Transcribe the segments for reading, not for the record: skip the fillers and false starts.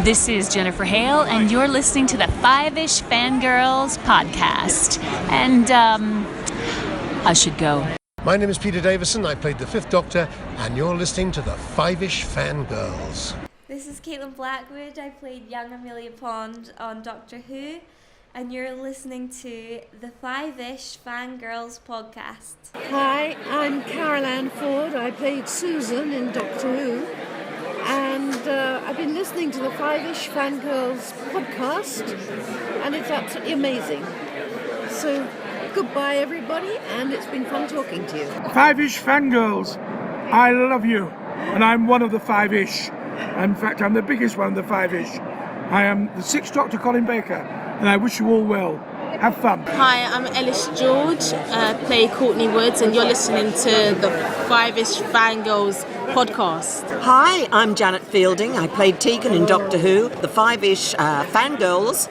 This is Jennifer Hale, and you're listening to the Five-ish Fangirls podcast. And, I should go. My name is Peter Davison. I played the Fifth Doctor, and you're listening to the Five-ish Fangirls. This is Caitlin Blackwood. I played young Amelia Pond on Doctor Who, and you're listening to the Five-ish Fangirls podcast. Hi, I'm Carol Ann Ford. I played Susan in Doctor Who, and I've been listening to the Five-ish Fangirls podcast, and it's absolutely amazing. So, goodbye everybody, and it's been fun talking to you. Five-ish Fangirls, I love you, and I'm one of the Five-ish. In fact, I'm the biggest one of the Five-ish. I am the Sixth Doctor Colin Baker, and I wish you all well. Have fun. Hi, I'm Ellis George, play Courtney Woods, and you're listening to the Five-ish Fangirls podcast. Hi, I'm Janet Fielding. I played Tegan in Doctor Who. The Five-ish Fangirls.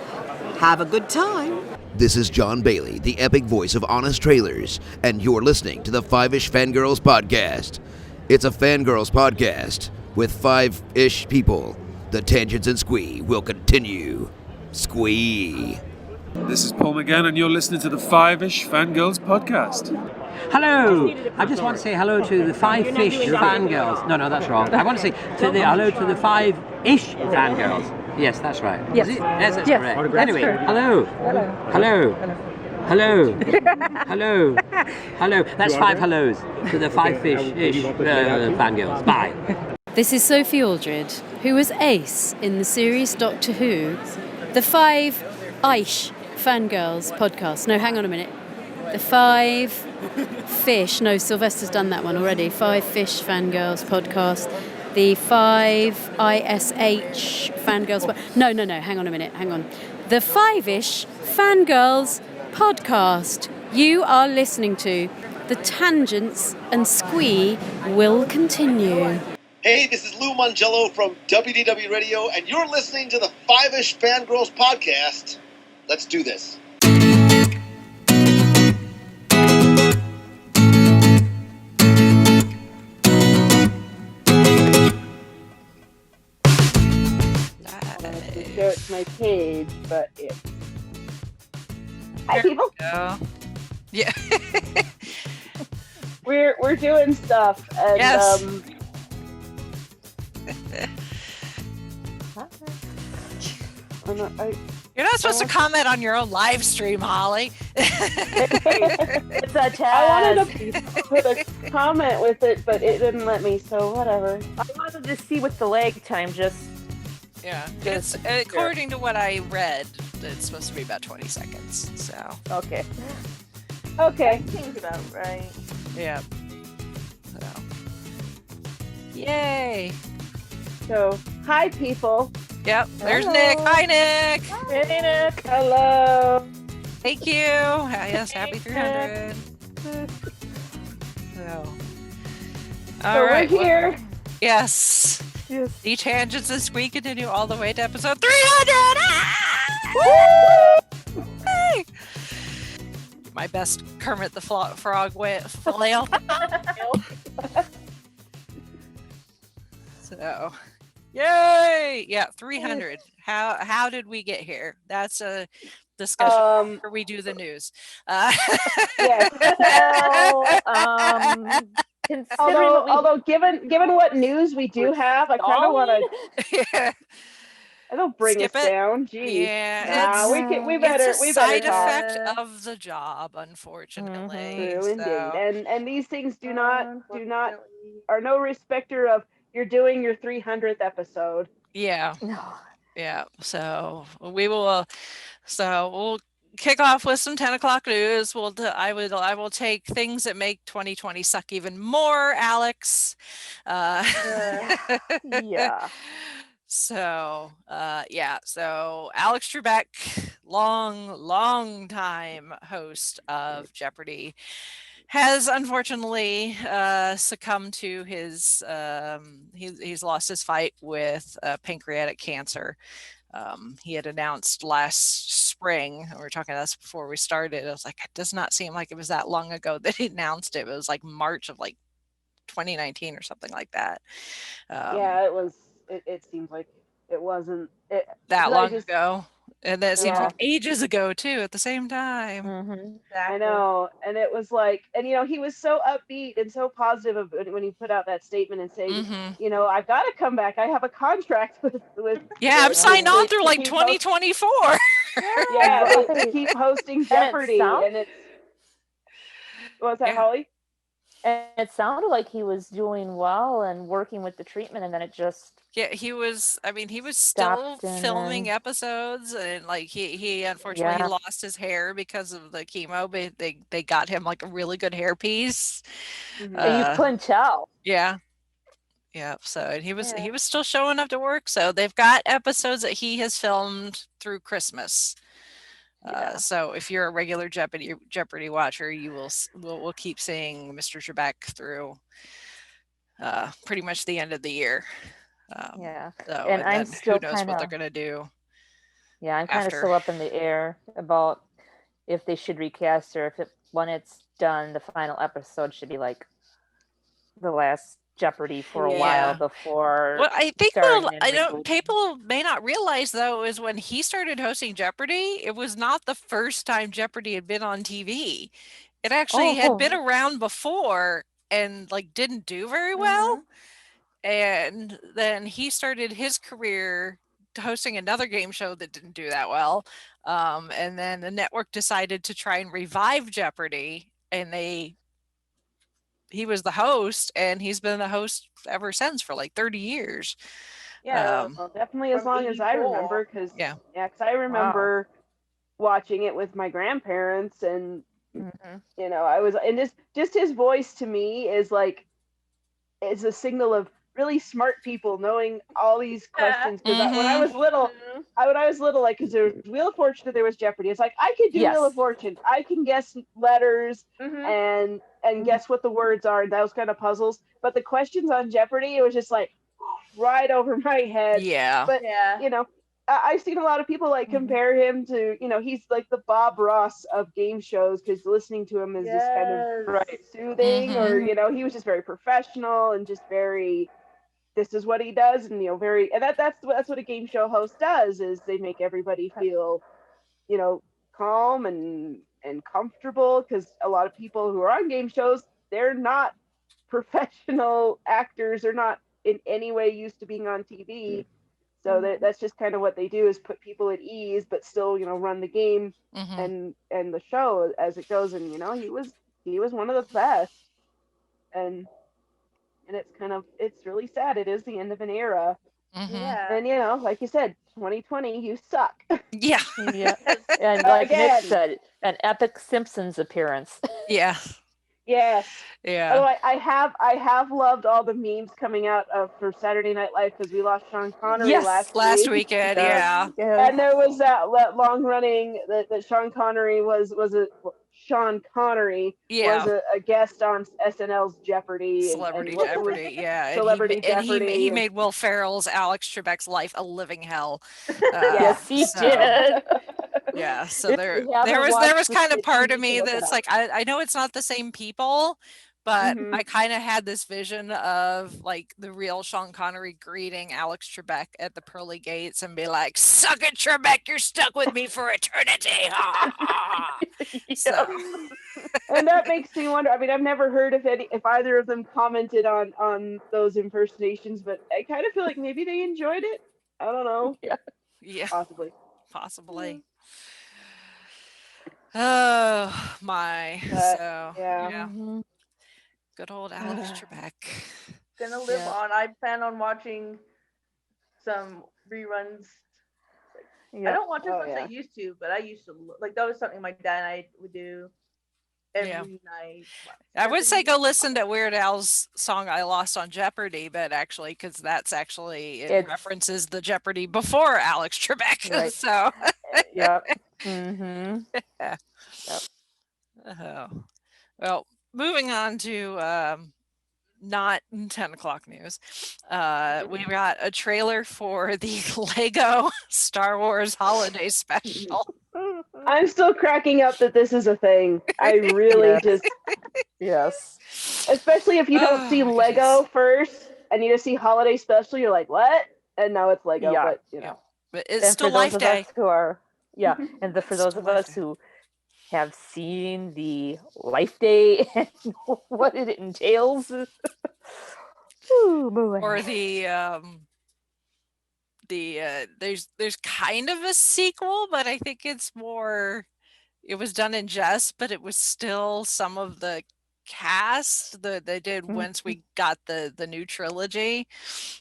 Have a good time. This is John Bailey, the epic voice of Honest Trailers, and you're listening to the Five-ish Fangirls podcast. It's a Fangirls podcast with five-ish people. The tangents and squee will continue. Squee. This is Paul McGann, and you're listening to the Five-ish Fangirls podcast. Hello! I just want to say hello to the Five-ish Fangirls. No, that's wrong. I want to say hello to the Five-ish Fangirls. Yes, that's right. Yes. Yes, that's yes, correct. That's anyway, correct. hello. Hello. That's five hellos to the Five-ish Fangirls. Bye. This is Sophie Aldred, who was Ace in the series Doctor Who, the Five-ish Fangirls podcast. No, hang on a minute. The Five-fish. No, Sylvester's done that one already. Five-fish Fangirls podcast. The Five-ish Fangirls. No. Hang on a minute. Hang on. The Five-ish Fangirls podcast. You are listening to the tangents and squee will continue. Hey, this is Lou Mangello from WDW Radio, and you're listening to the Five-ish Fangirls podcast. Let's do this. Go to my page, but it's... Hi, people. Yeah. We're doing stuff, and yes. You're not supposed to comment on your own live stream, Holly. It's a test. I wanted to put a comment with it, but it didn't let me, so whatever. I wanted to see what the lag time Yeah, it's according to what I read, it's supposed to be about 20 seconds. So Okay. Seems about right. Yeah. So. Yay. So, hi, people. Yep. There's Hello. Nick. Hi, Nick. Hey, Nick. Hello. Thank you. Yes, happy 300. So All right. We're here. Well, yes. The tangents and squeak continue all the way to episode 300. Hey! My best Kermit the Frog flail. So, yay! Yeah, 300. How did we get here? That's a discussion where we do the news. Although given what news we do have, I kind of want to. I don't bring us down. Jeez. Yeah, we better. It's a side effect of the job, unfortunately. True, indeed. And these things are no respecter of you're doing your 300th episode. Yeah. Yeah. So we'll kick off with some 10 o'clock news. I will take things that make 2020 suck even more, Alex. Yeah. So Alex Trebek, long time host of Jeopardy, has unfortunately succumbed to his he's lost his fight with pancreatic cancer. He had announced last spring, we were talking about this before we started, I was like, it does not seem like it was that long ago that he announced it. It was like March of like 2019 or something like that. Yeah, it was. It seems like it wasn't it that 'cause long ago. And that seems Yeah. like ages ago too at the same time. I know, and it was like, and he was so upbeat and so positive when he put out that statement and saying, I've got to come back. I have a contract with Yeah, I'm signed on through to like keep 2024. Yeah, to keep hosting Jeopardy, and it's what's that, Holly? And it sounded like he was doing well and working with the treatment, and then it just He was still stopped, and filming then episodes, and like he unfortunately Yeah. lost his hair because of the chemo, but they got him like a really good hairpiece. and you couldn't tell. Yeah. So and he was still showing up to work. So they've got episodes that he has filmed through Christmas. So if you're a regular Jeopardy watcher, you will keep seeing Mr. Trebek through pretty much the end of the year. And I'm then still who knows what they're kinda gonna do. Yeah, I'm kind of after. still up in the air about if they should recast, or if when it's done, the final episode should be like the last Jeopardy for a while before. What I think starting and rebooting. people may not realize though is when he started hosting Jeopardy, it was not the first time Jeopardy had been on TV. It actually had been around before and like didn't do very well. And then he started his career hosting another game show that didn't do that well. And then the network decided to try and revive Jeopardy, and he was the host, and he's been the host ever since for like 30 years. Yeah, well, definitely as long as I remember, because I remember watching it with my grandparents, and I was, and just his voice to me is like, it's a signal of really smart people knowing all these questions. Because when I was little, like, because there was Wheel of Fortune, there was Jeopardy. It's like I could do Wheel of Fortune, I can guess letters and guess what the words are, and those kind of puzzles. But the questions on Jeopardy, it was just like right over my head. Yeah. But I've seen a lot of people like compare him to, he's like the Bob Ross of game shows, because listening to him is just kind of soothing, or he was just very professional and just very, this is what he does, and very, and that's what a game show host does, is they make everybody feel, calm and comfortable, because a lot of people who are on game shows, they're not professional actors, they're not in any way used to being on TV. So that's just kind of what they do, is put people at ease, but still, run the game and the show as it goes. And he was one of the best. And it's really sad. It is the end of an era. And like you said, 2020, you suck. Yeah. And like Nick said, an epic Simpsons appearance. Yeah. Yes. Yeah. Although I have loved all the memes coming out for Saturday Night Live, because we lost Sean Connery last weekend. And there was that long running that Sean Connery was a guest on SNL's Jeopardy. Celebrity Jeopardy. Celebrity Jeopardy. He made Will Ferrell's Alex Trebek's life a living hell. Yes, he did. Yeah, so there was kind of part of me that's like, I know it's not the same people, but I kind of had this vision of like the real Sean Connery greeting Alex Trebek at the pearly gates and be like, "Suck it, Trebek, you're stuck with me for eternity." So. And that makes me wonder. I mean, I've never heard if either of them commented on those impersonations, but I kind of feel like maybe they enjoyed it. I don't know. Yeah. Possibly. Oh my. Yeah. Good old Alex Trebek. Gonna live on. I plan on watching some reruns. I don't watch as much as I used to, but I used to, like, that was something my dad and I would do every night. I would say go listen to Weird Al's song "I Lost on Jeopardy," but actually, because that's actually it references the Jeopardy before Alex Trebek. Right. So. Yep. Well, moving on to not 10 o'clock news. We got a trailer for the Lego Star Wars holiday special. I'm still cracking up that this is a thing. I really Yes. Especially if you don't see Lego first and you just see holiday special, you're like, what? and now it's Lego. Yeah. But you know, but it's And still for those Life of Day. us who are, for It's those still of Life us who have seen the Life Day and what it entails. Ooh, boy. Or there's kind of a sequel, but I think it's more. It was done in jest, but it was still some of the cast that they did once we got the new trilogy.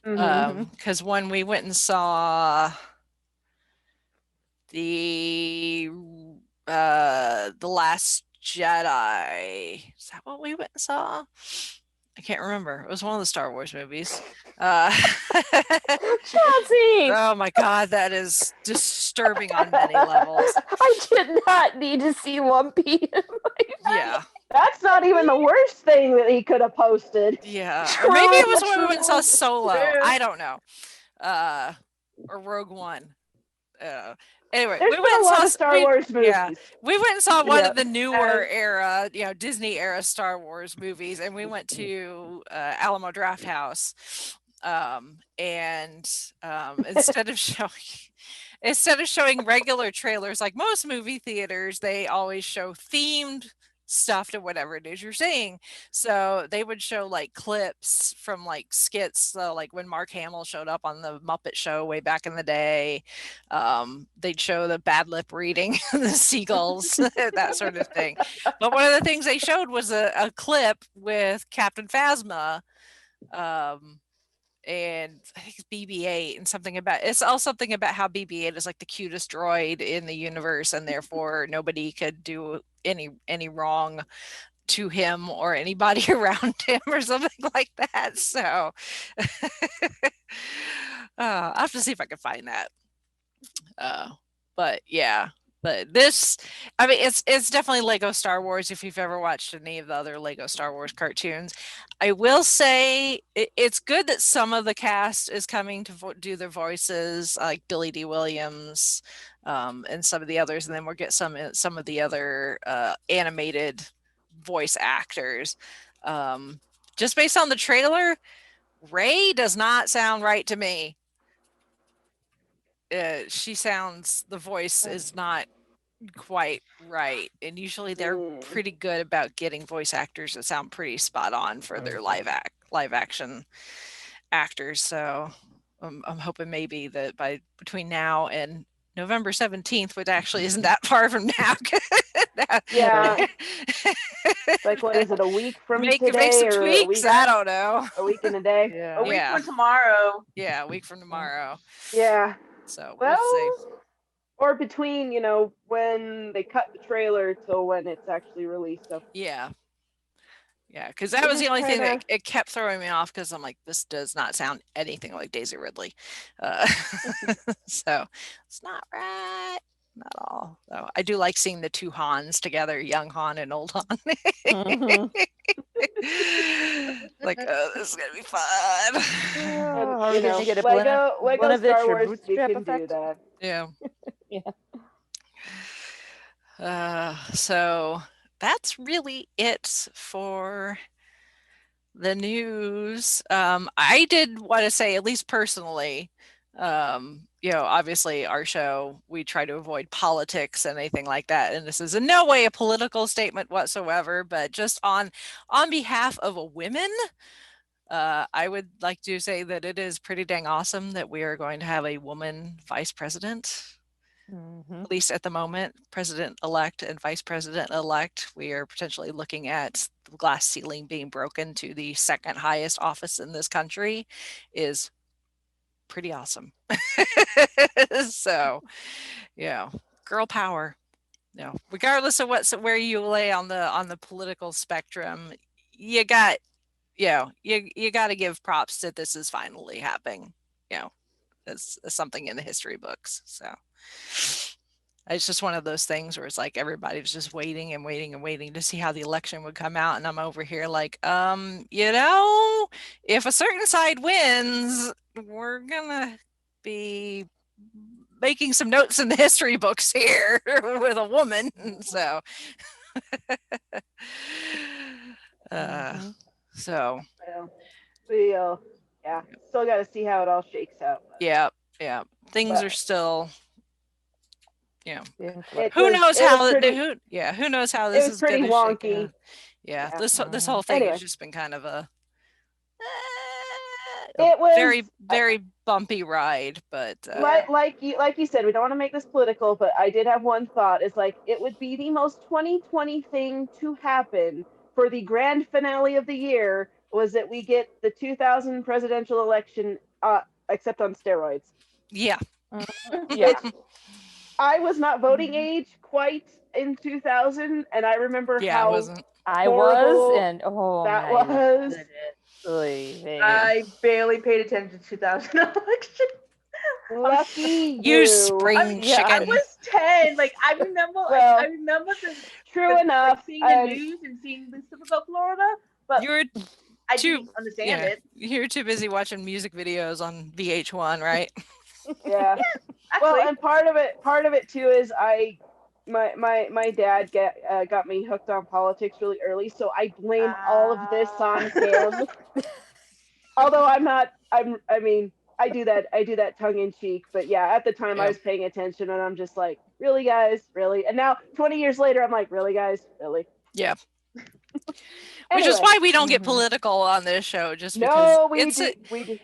Because when we went and saw the Last Jedi, is that what we went and saw? I can't remember. It was one of the Star Wars movies. Chelsea! Oh my God, that is disturbing on many levels. I did not need to see Lumpy. Yeah. That's not even the worst thing that he could have posted. Yeah. True, Or maybe it was when we went and saw true, Solo. true. I don't know. Or Rogue One. Anyway, There's we been went a and lot saw of Star Wars movies. Yeah, we went and saw one Yeah. of the newer era, Disney era Star Wars movies, and we went to Alamo Drafthouse, and instead of showing regular trailers like most movie theaters, they always show themed stuff to whatever it is you're seeing. So they would show like clips from like skits. So like when Mark Hamill showed up on the Muppet Show way back in the day, they'd show the bad lip reading, the seagulls, that sort of thing. But one of the things they showed was a clip with Captain Phasma, and I think it's BB-8 and it's all something about how BB-8 is like the cutest droid in the universe, and therefore nobody could do any wrong to him or anybody around him or something like that. So I'll have to see if I can find that. But yeah. But this, I mean, it's definitely Lego Star Wars if you've ever watched any of the other Lego Star Wars cartoons. I will say it's good that some of the cast is coming to do their voices, like Billy D. Williams, and some of the others, and then we'll get some of the other animated voice actors. Just based on the trailer, Rey does not sound right to me. The voice is not quite right, and usually they're pretty good about getting voice actors that sound pretty spot on for their live action actors. So I'm hoping maybe that between now and November 17th, which actually isn't that far from now. Yeah. Like, what is it, a week from make today? some or tweaks? a week, I don't know. A week and a day? Yeah. A week from tomorrow. Yeah, a week from tomorrow. Yeah. So well, we'll see. Or between, when they cut the trailer till when it's actually released. So. Yeah. Yeah, because that was the only thing that it kept throwing me off, because I'm like, this does not sound anything like Daisy Ridley. So it's not right. Not all. So I do like seeing the two Hans together, young Han and old Han. Like, oh, this is gonna be fun. Are we going to get a Lego Star Wars, bootstrap you can effect? do that. Yeah. Yeah. So that's really it for the news. I did want to say, at least personally, obviously our show, we try to avoid politics and anything like that. And this is in no way a political statement whatsoever, but just on behalf of women, I would like to say that it is pretty dang awesome that we are going to have a woman vice president. At least at the moment, president-elect and vice president-elect. We are potentially looking at the glass ceiling being broken to the second highest office in this country. Is pretty awesome. So, girl power. Regardless of where you lay on the political spectrum, you got to give props that this is finally happening. As something in the history books. So it's just one of those things where it's like everybody's just waiting and waiting and waiting to see how the election would come out, and I'm over here like, if a certain side wins, we're gonna be making some notes in the history books here with a woman. So Well, Yeah, still got to see how it all shakes out. Yeah. Things But- are still, you know, It who was- knows it was how pretty- who knows how it this was is pretty going to shake wonky. out. Yeah, Yeah. this whole thing Anyway. has just been kind of a It was very bumpy ride, but like you said, we don't want to make this political, but I did have one thought. It's like it would be the most 2020 thing to happen for the grand finale of the year was that we get the 2000 presidential election, except on steroids. Yeah. Yeah. I was not voting age quite in 2000, and I remember how I horrible was, and that my was. I barely paid attention to 2000 election. Lucky You spring I chicken. was 10. Like I remember, Well, I remember the true enough, like, seeing the news and seeing the stuff about Florida, but I didn't understand it. You're too busy watching music videos on VH1, right? Yeah. Well, and part of it too is my dad got me hooked on politics really early, so I blame all of this on him. Although I do that tongue in cheek, but yeah, at the time I was paying attention, and I'm just like, really, guys, really? And now 20 years later, I'm like, really, guys, really? Yeah. Which is why we don't get political on this show, just because No, we do.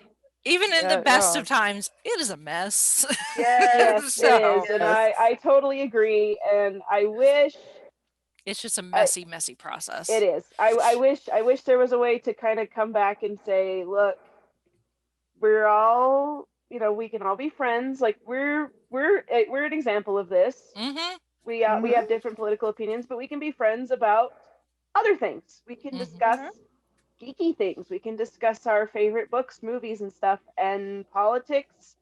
Even in the best of times, it is a mess. Yes, it is, and I totally agree, and I wish it's just a messy process. it is. I wish there was a way to kind of come back and say, look, we're all, we can all be friends. Like we're an example of this. Mm-hmm. We have different political opinions, but we can be friends about other things. We can discuss geeky things. We can discuss our favorite books, movies, and stuff. And politics,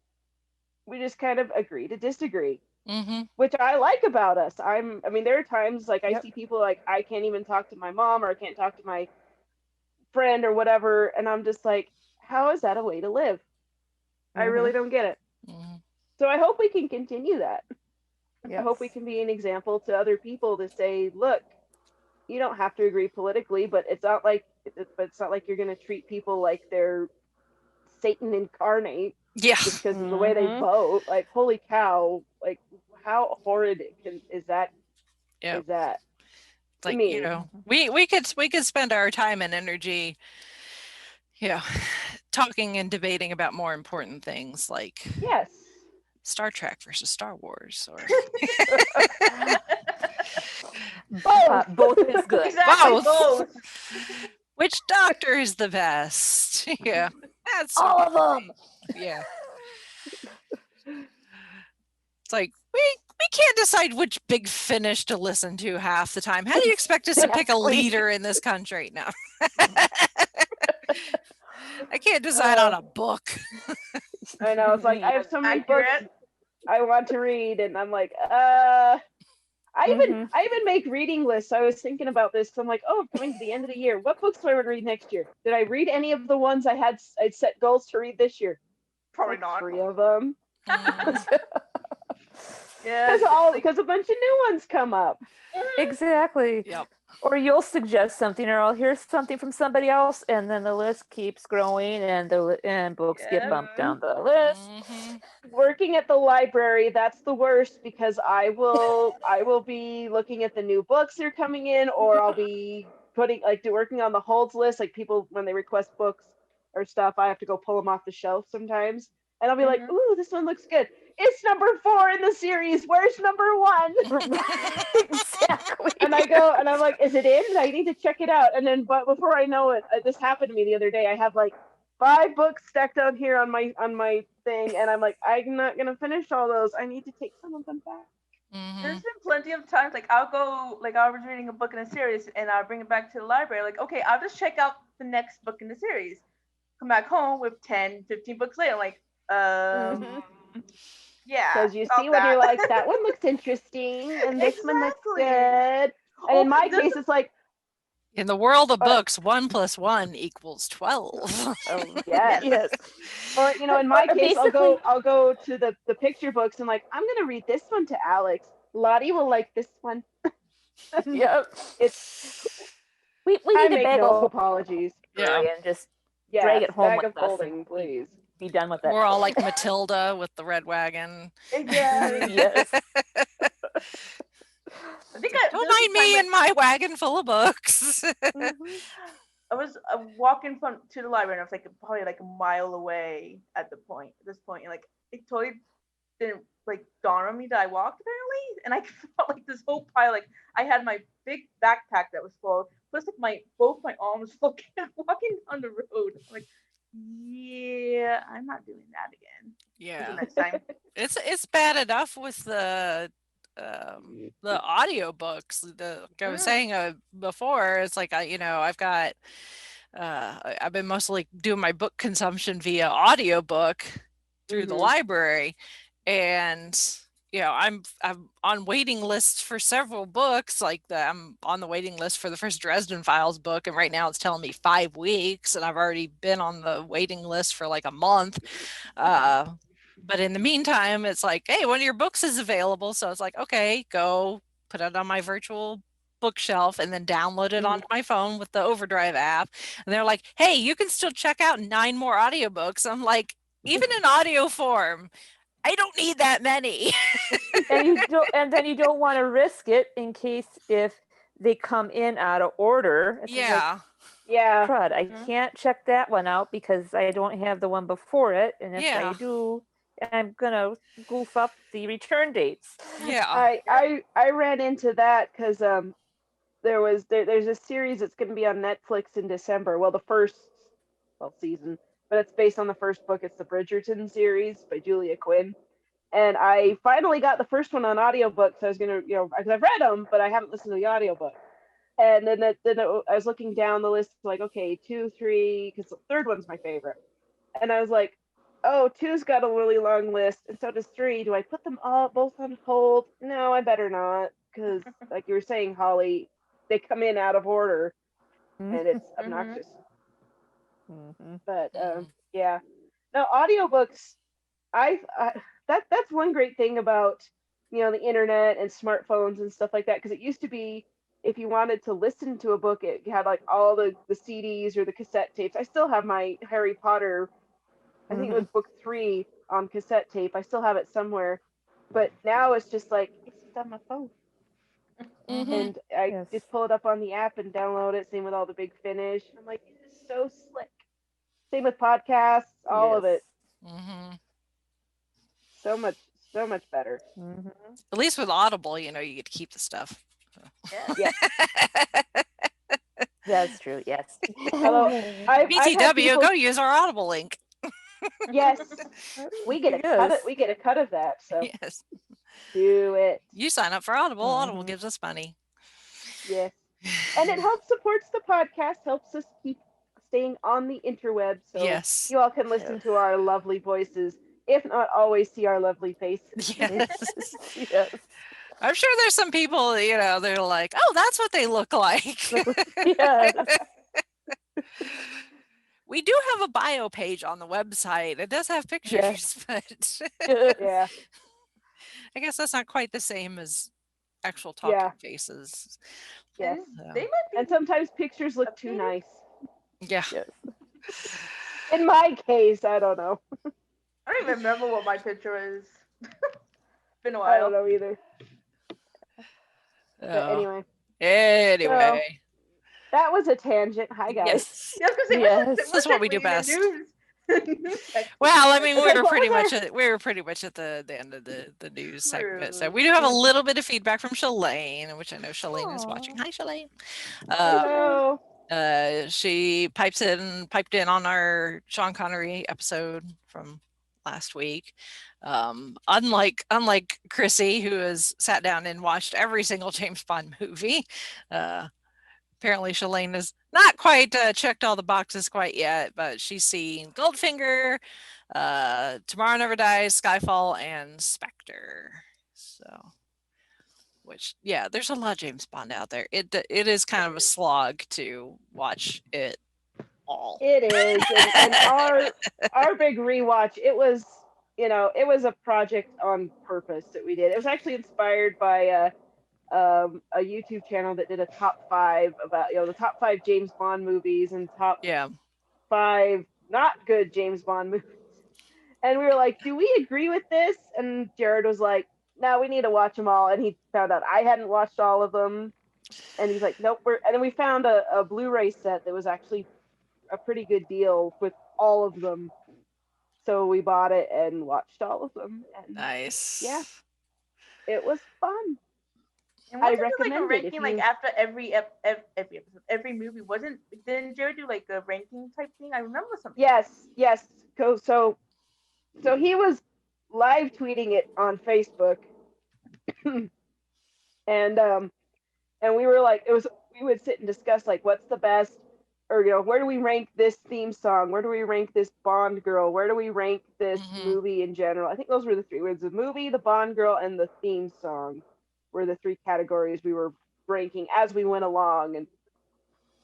we just kind of agree to disagree, which I like about us. There are times like I see people like I can't even talk to my mom or I can't talk to my friend or whatever, and I'm just like, how is that a way to live? I really don't get it. So I hope we can continue that. I hope we can be an example to other people to say, look, you don't have to agree politically, but it's not like you're going to treat people like they're Satan incarnate. Yeah. Just because of the way they vote. Like, holy cow! Like, how horrid is that? Yeah. Is that? Like, we could spend our time and energy, talking and debating about more important things like Star Trek versus Star Wars, or both is good. Exactly, both. Which doctor is the best? Yeah, that's all of them. Yeah, it's like we can't decide which Big Finish to listen to half the time. How do you expect us to pick a leader in this country now? I can't decide on a book. I know, it's like I have so many books I want to read, and I'm like, I even make reading lists. I was thinking about this. So I'm like, oh, coming to the end of the year, what books do I want to read next year? Did I read any of the ones I'd set goals to read this year? Probably not. 3 of them. Yeah, because a bunch of new ones come up. Exactly. Yep. Or you'll suggest something, or I'll hear something from somebody else, and then the list keeps growing, and books get bumped down the list. Working at the library, that's the worst, because I will be looking at the new books that are coming in, or I'll be working on the holds list. Like people, when they request books or stuff, I have to go pull them off the shelf sometimes, and I'll be like, ooh, this one looks good. It's number 4 in the series. Where's number 1? Exactly. And I go, and I'm like, is it in? I need to check it out. And then, but before I know it, this happened to me the other day. I have like 5 books stacked out here on my thing, and I'm like, I'm not gonna finish all those. I need to take some of them back. There's been plenty of times, like I was reading a book in a series, and I'll bring it back to the library. Like, okay, I'll just check out the next book in the series. Come back home with 10, 15 books later. I'm like, yeah. Because you see when you're like, that one looks interesting, and this one looks good. And in my case, it's like, in the world of books, 1 + 1 = 12. Oh, yes. Or in my case, I'll go to the picture books and like, I'm gonna read this one to Alex. Lottie will like this one. Yep. It's we need to beg no apologies. and just Yes, drag it home bag with of us holding, and please. be done with it. We're all like Matilda with the red wagon. Exactly. Yes. I think Don't mind me and my wagon full of books. I was walking to the library, and I was like probably like a mile away at this point, and like it totally didn't like dawn on me that I walked apparently, and I felt like this whole pile, like I had my big backpack that was full, plus like both my arms full, walking down the road. I'm like, yeah, I'm not doing that again. Yeah. Next time. It's bad enough with the audiobooks. Like I was saying before, it's like I've got I've been mostly doing my book consumption via audiobook through the library, and I'm on waiting lists for several books. I'm on the waiting list for the first Dresden Files book, and right now it's telling me 5 weeks, and I've already been on the waiting list for like a month. But in the meantime, it's like, hey, one of your books is available, so it's like, okay, go put it on my virtual bookshelf and then download it onto my phone with the Overdrive app. And they're like, hey, you can still check out 9 more audiobooks. I'm like, even in audio form, I don't need that many. and then you don't want to risk it in case if they come in out of order. It's yeah. Yeah. Crud, I can't check that one out because I don't have the one before it. And if I do, I'm gonna goof up the return dates. Yeah. I ran into that because there's a series that's going to be on Netflix in December. Well, the first season, but it's based on the first book. It's the Bridgerton series by Julia Quinn, and I finally got the first one on audiobook. So I was gonna, because I've read them, but I haven't listened to the audiobook. And then I was looking down the list, like, okay, 2, 3, because the third one's my favorite, and I was like, oh, 2's got a really long list, and so does 3. Do I put them all both on hold? No, I better not, because like you were saying, Holly, they come in out of order, and it's obnoxious. But yeah, no, audiobooks. That's one great thing about the internet and smartphones and stuff like that, because it used to be if you wanted to listen to a book, it had like all the CDs or the cassette tapes. I still have my Harry Potter, I think it was book 3 on cassette tape. I still have it somewhere, but now it's just like it's just on my phone. And I just pull it up on the app and download it. Same with all the Big Finish. I'm like, it's so slick. Same with podcasts, all of it. So much better. At least with Audible, you get to keep the stuff. Yeah. That's true. Yes. BTW, go use our Audible link. Yes, we get a cut. We get a cut of that. So yes, do it. You sign up for Audible. Audible gives us money. Yes, and it supports the podcast. Helps us keep staying on the interweb. So you all can listen to our lovely voices, if not always see our lovely faces. Yes. Yes. I'm sure there's some people, they're like, oh, that's what they look like. Yes. We do have a bio page on the website. It does have pictures, but yeah. I guess that's not quite the same as actual talking faces. Yes. So. They might be. And sometimes pictures look too nice. Yeah. Yes. In my case, I don't know. I don't even remember what my picture is. It's been a while. I don't know either. But anyway. So, that was a tangent. Hi guys. Yes. Yeah, I was gonna say, yes. This is what we do best. Well, I mean, we were pretty much at the end of the news segment. So we do have a little bit of feedback from Shalane, which I know Shalane is watching. Hi, Shalane. Hello. She piped in on our Sean Connery episode from last week. Unlike Chrissy, who has sat down and watched every single James Bond movie. Apparently Shalane has not quite checked all the boxes quite yet, but she's seen Goldfinger, Tomorrow Never Dies, Skyfall, and Spectre. So, there's a lot of James Bond out there. It is kind of a slog to watch it all. It is, and our big rewatch. It was a project on purpose that we did. It was actually inspired by a YouTube channel that did a top 5 about the top 5 James Bond movies and top 5 not good James Bond movies. And we were like, do we agree with this? And Jared was like, no, we need to watch them all. And he found out I hadn't watched all of them. And he's like, nope. And then we found a Blu-ray set that was actually a pretty good deal with all of them. So we bought it and watched all of them. And nice. Yeah. It was fun. And I wasn't there recommend like a it ranking if like you- after every episode, every movie? Didn't Jared do like a ranking type thing? I remember something. Yes. So he was live tweeting it on Facebook. and we were like, we would sit and discuss like what's the best, or where do we rank this theme song, where do we rank this Bond girl, where do we rank this movie in general. I think those were the three. It was the movie, the Bond girl, and the theme song were the three categories we were ranking as we went along.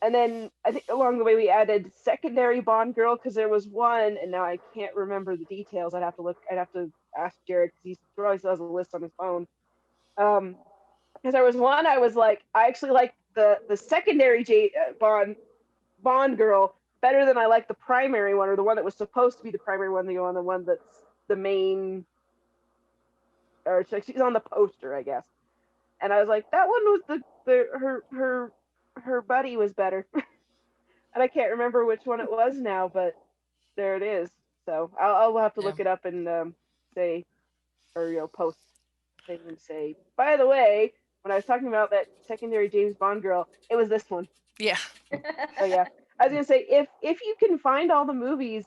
And then I think along the way we added secondary Bond girl, because there was one, and now I can't remember the details. I'd have to ask Jared, because he probably still has a list on his phone. Because there was one I was like, I actually like the secondary Bond girl better than I like the primary one, or the one that was supposed to be the primary one, the one that's the main, or she's on the poster, I guess. And I was like, that one was her buddy was better. And I can't remember which one it was now, but there it is. So I'll have to look it up and say, or post thing and say, by the way, when I was talking about that secondary James Bond girl, it was this one. Yeah. So yeah, I was gonna say, if you can find all the movies,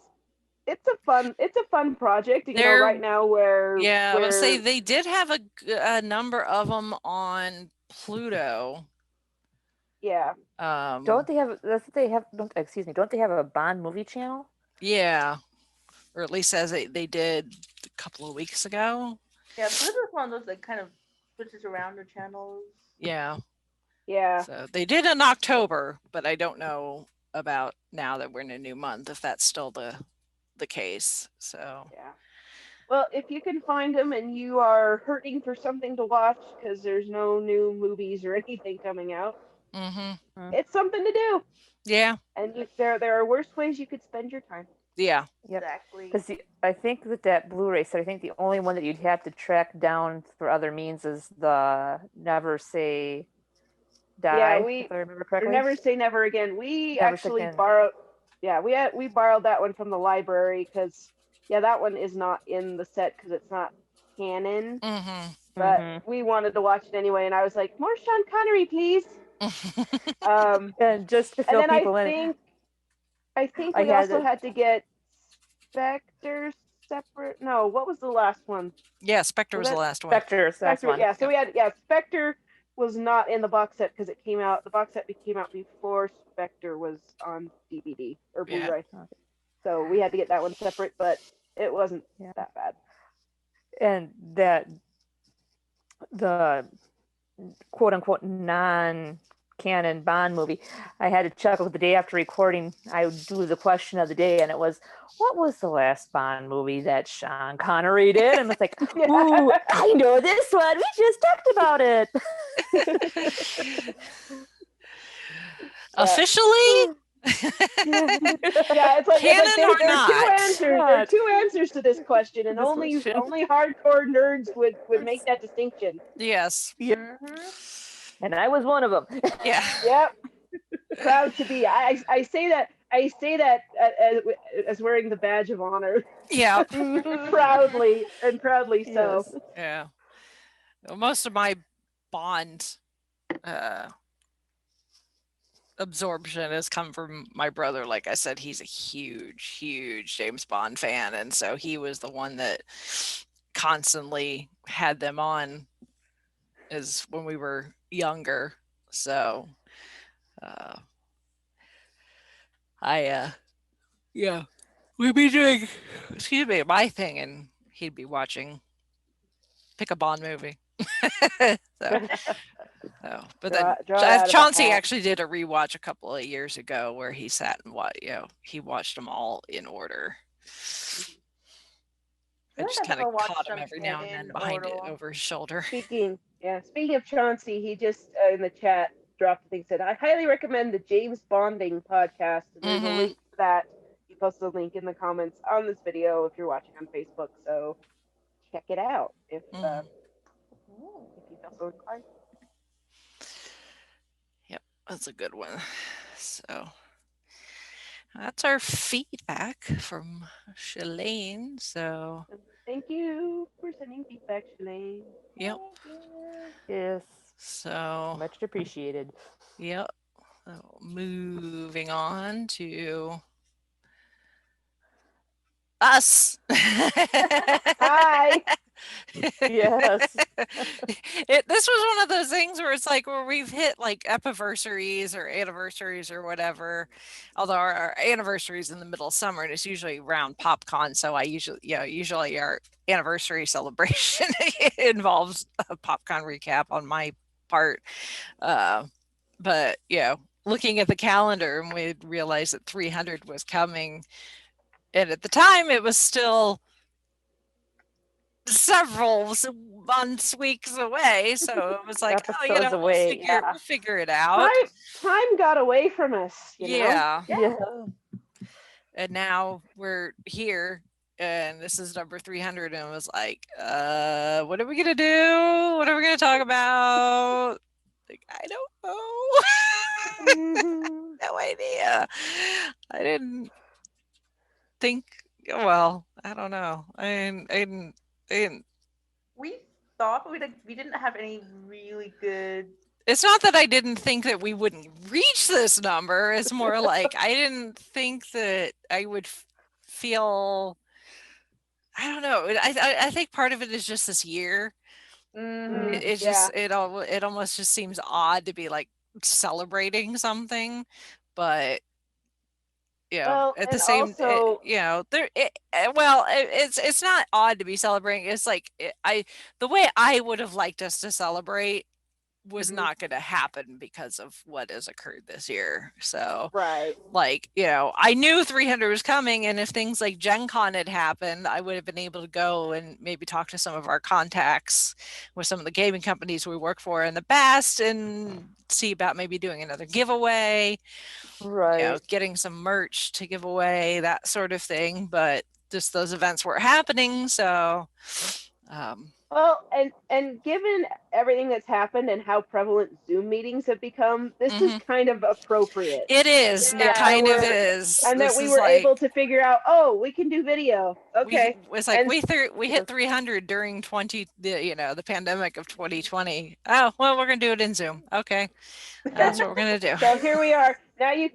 it's a fun project. Right now where I would say they did have a number of them on Pluto. Yeah. Don't they have? That's what they have. Excuse me. Don't they have a Bond movie channel? Yeah, or at least as they did a couple of weeks ago. Yeah, Pluto's one of those that kind of switches around the channels. Yeah. Yeah. So they did in October, but I don't know about now that we're in a new month if that's still the case. So yeah. Well, if you can find them and you are hurting for something to watch because there's no new movies or anything coming out, it's something to do. Yeah. And there are worse ways you could spend your time. Yeah. Yep. Exactly. Because I think with that Blu-ray set, I think the only one that you'd have to track down for other means is the Never Say Die. Yeah, if I remember correctly. Never Say Never Again. We Never actually Say Never. borrowed. Yeah, we borrowed that one from the library because that one is not in the set because it's not canon. But we wanted to watch it anyway, and I was like, more Sean Connery, please. And just to fill and then people in. I think we also had to get Spectre separate. No, what was the last one? Yeah, Spectre was the last one. Spectre's the last one. Yeah, so we had Spectre was not in the box set because it came out. The box set came out before Spectre was on DVD or Blu-ray. Yeah. So we had to get that one separate, but it wasn't that bad. And that the quote unquote non-canon Bond movie, I had to chuckle the day after recording. I would do the question of the day, and it was, what was the last Bond movie that Sean Connery did? And it's like, ooh, I know this one. We just talked about it. Officially? It's like, Canon there or not? There are two answers to this question, and only hardcore nerds would make that distinction. Yes. And I was one of them. Yeah. Yep. Proud to be. I say that as wearing the badge of honor. Yeah. proudly so. Yes. Yeah. Well, most of my Bond absorption has come from my brother. Like I said, he's a huge James Bond fan, and so he was the one that constantly had them on as when we were younger. So we'd be doing my thing, and he'd be watching, pick a Bond movie. But then Chauncey actually did a rewatch a couple of years ago where he sat and he watched them all in order. I just kind of caught him every now and then behind it over his shoulder. Speaking of Chauncey, he just in the chat dropped a thing, said, I highly recommend the James Bonding podcast. And there's a link to that posted a link in the comments on this video if you're watching on Facebook. So check it out if you feel so inclined. Yep, that's a good one. So that's our feedback from Shalane. So thank you for sending feedback, Shalane. Yep. Yes. So much appreciated. Yep. So moving on to us. Hi. Yes. This was one of those things where it's like where we've hit like epiversaries or anniversaries or whatever. Although our anniversary is in the middle of summer and it's usually around PopCon, so I usually our anniversary celebration involves a PopCon recap on my part. But looking at the calendar, and we realized that 300 was coming, and at the time it was still several months, weeks away. So it was like, Episodes away, we'll figure it out. Time got away from us. Yeah. Yeah. And now we're here, and this is number 300, and it was like, what are we gonna do? What are we gonna talk about? Like, I don't know. No idea. I didn't think. Well, I don't know. I didn't. We thought, but we didn't have any really good. It's not that I didn't think that we wouldn't reach this number. It's more like I didn't think that I would feel. I don't know. I think part of it is just this year. It's just it almost just seems odd to be like celebrating something, but at the same it's not odd to be celebrating. It's like the way I would have liked us to celebrate was not going to happen because of what has occurred this year. So like I knew 300 was coming, and if things like Gen Con had happened, I would have been able to go and maybe talk to some of our contacts with some of the gaming companies we work for in the past and see about maybe doing another giveaway, getting some merch to give away, that sort of thing. But just those events weren't happening, so well, and given everything that's happened and how prevalent Zoom meetings have become, this is kind of appropriate. It is. It kind of is. And that we were able to figure out, we can do video. Okay. It's like we hit 300 during the pandemic of 2020. Oh, well, we're going to do it in Zoom. Okay. That's what we're going to do. So here we are. Now you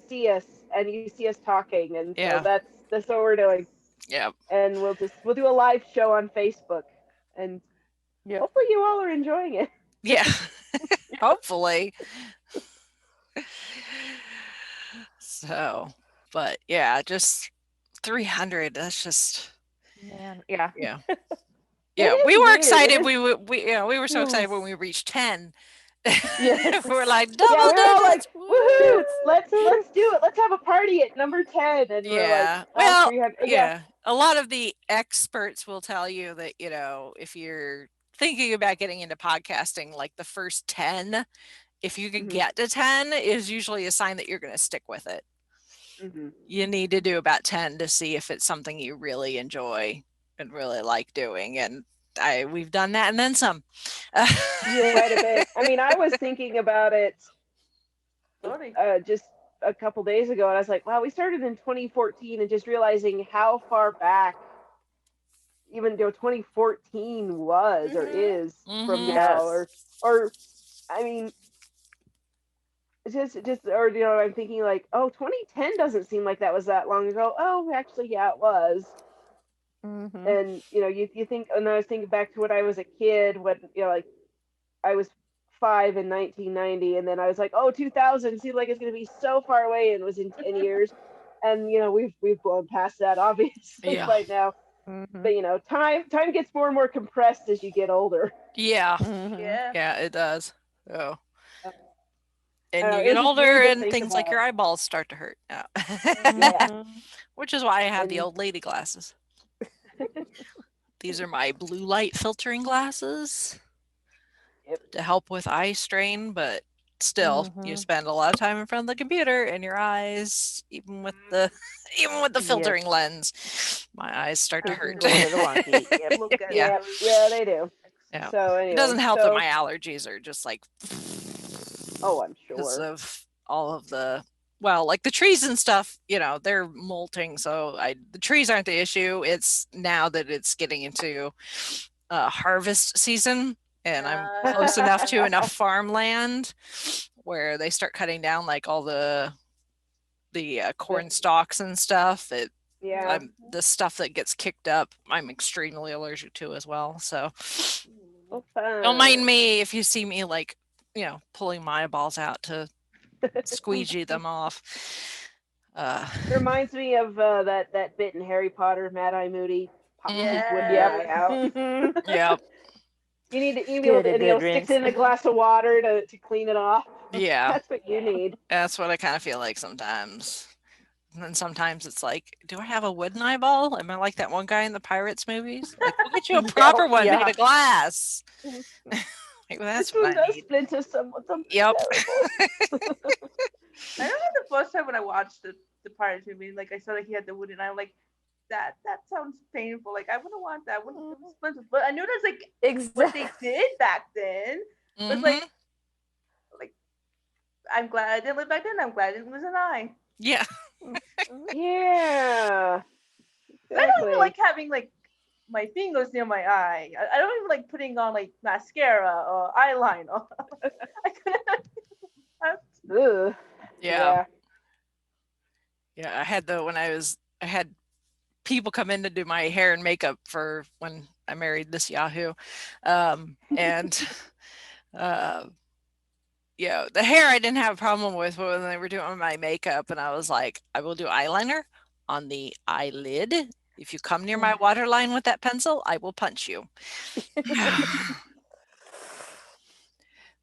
see us, and you see us talking, and so that's what we're doing. Yep. And we'll do a live show on Facebook, and hopefully you all are enjoying it. Yeah. Hopefully. So, but just 300. That's just. Man, yeah. We were excited. We were so excited when we reached 10. We're like double digits. Like, woohoo! Let's do it. Let's have a party at number 10. And we're like, a lot of the experts will tell you that if you're thinking about getting into podcasting, like the first 10, if you can get to 10, is usually a sign that you're going to stick with it. You need to do about 10 to see if it's something you really enjoy and really like doing, and we've done that and then some. Quite a bit. I mean, I was thinking about it just a couple days ago, and I was like, wow, we started in 2014, and just realizing how far back even 2014 was or is from now, or I mean, just or I'm thinking like, 2010 doesn't seem like that was that long ago. Oh, actually, yeah, it was. And you think, and I was thinking back to when I was a kid, when like I was 5 in 1990, and then I was like, 2000 seemed like it's going to be so far away, and it was in 10 years, and we've blown past that obviously right now. But time gets more and more compressed as you get older. Yeah, it does. Oh. And you get older, and things like your eyeballs start to hurt. Which is why I have the old lady glasses. These are my blue light filtering glasses to help with eye strain, but still, you spend a lot of time in front of the computer, and your eyes, even with the filtering lens, my eyes start to hurt. Yeah, they do. Yeah. So anyway, it doesn't help that my allergies are just like, oh, I'm sure, because of all of the, well, like the trees and stuff, they're molting. So the trees aren't the issue. It's now that it's getting into harvest season, and I'm close enough to enough farmland where they start cutting down like all the corn stalks and stuff. The stuff that gets kicked up, I'm extremely allergic to as well. So don't mind me if you see me like, pulling my balls out to squeegee them off. Reminds me of that bit in Harry Potter, Mad Eye Moody. Pop his wooden eye out. Yep. You need to be able to stick it in a glass of water to clean it off. Yeah. That's what you need. That's what I kind of feel like sometimes. And then sometimes it's like, do I have a wooden eyeball? Am I like that one guy in the Pirates movies? Like, we'll get you a proper one made of glass. Like, well, that's what I need. Splinter some Yep. I remember the first time when I watched the Pirates movie, like I saw that he had the wooden eye, I'm like, that sounds painful. Like I wouldn't want that. But I knew that's like what they did back then. But like I'm glad I didn't live back then. I'm glad I didn't lose an eye. Yeah. Yeah. Exactly. I don't even like having like my fingers near my eye. I don't even like putting on like mascara or eyeliner. Yeah. I had I had people come in to do my hair and makeup for when I married this Yahoo. And the hair I didn't have a problem with when they were doing my makeup, and I was like, I will do eyeliner on the eyelid. If you come near my waterline with that pencil, I will punch you.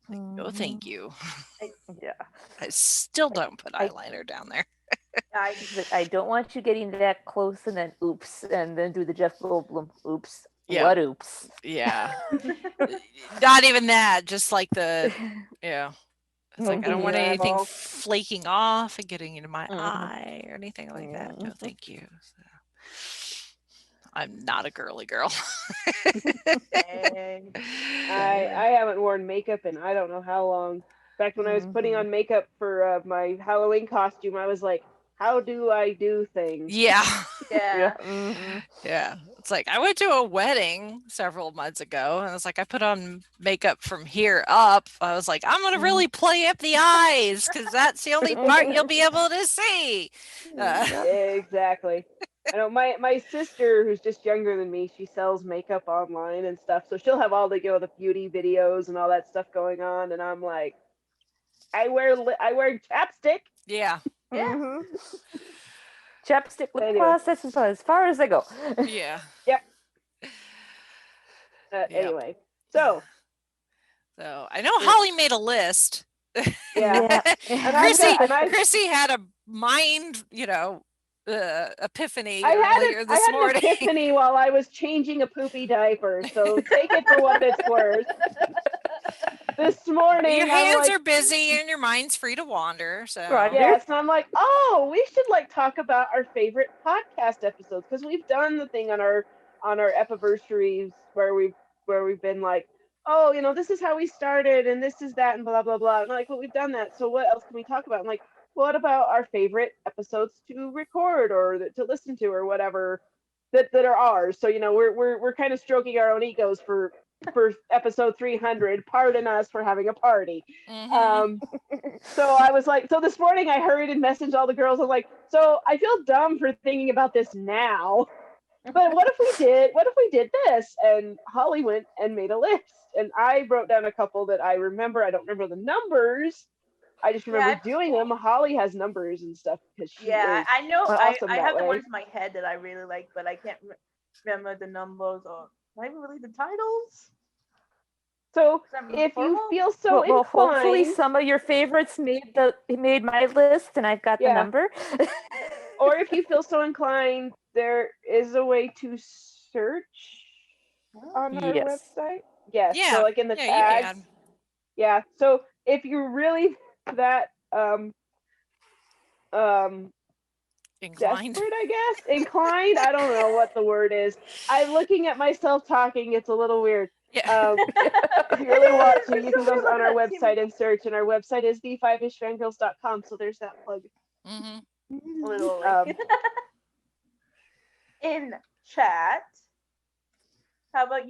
No, thank you. I still don't put eyeliner down there. I don't want you getting that close and then oops, and then do the Jeff Goldblum oops. Yeah. What oops? Yeah. Not even that, just like the It's like I don't want anything flaking off and getting into my eye or anything like that. No, thank you. So, I'm not a girly girl. I haven't worn makeup in I don't know how long. In fact, when I was putting on makeup for my Halloween costume, I was like, how do I do things? Yeah. Yeah. Yeah. It's like I went to a wedding several months ago, and it's like I put on makeup from here up. I was like, I'm gonna really play up the eyes because that's the only part you'll be able to see. Exactly. I know my sister, who's just younger than me, she sells makeup online and stuff, so she'll have all the the beauty videos and all that stuff going on, and I'm like, I wear chapstick. Yeah. Yeah. Chapstick lip gloss, that's as far as I go. Yeah. Yep. Anyway, so I know Holly made a list. Yeah. Chrissy had a mind, epiphany earlier this morning. I had an epiphany while I was changing a poopy diaper, so take it for what it's worth. This morning, your hands are busy and your mind's free to wander. So yes, and I'm like, oh, we should talk about our favorite podcast episodes, because we've done the thing on our epiversaries where we've been like, oh, this is how we started and this is that and blah blah blah. And well, we've done that, so what else can we talk about? I'm like, what about our favorite episodes to record or to listen to or whatever that are ours? So we're kind of stroking our own egos for episode 300. Pardon us for having a party. So I was like, so this morning I hurried and messaged all the girls. I was like, so I feel dumb for thinking about this now, but what if we did this? And Holly went and made a list, and I wrote down a couple that I remember. I don't remember the numbers. I just remember doing them. Holly has numbers and stuff because she is I know. awesome I have the way. ones in my head that I really like, but I can't remember the numbers or not even really the titles. So if you feel so inclined, hopefully some of your favorites made my list, and I've got the number. Or if you feel so inclined, there is a way to search on our website. Yes. Yeah. So in the you tags. can. Yeah. So if you're really that inclined, desperate, I guess, inclined. I don't know what the word is. I'm looking at myself talking. It's a little weird. Yeah. If you really want to, you can go on our website and search, and our website is the5ishfangirls.com. So there's that plug. Literally. In chat, how about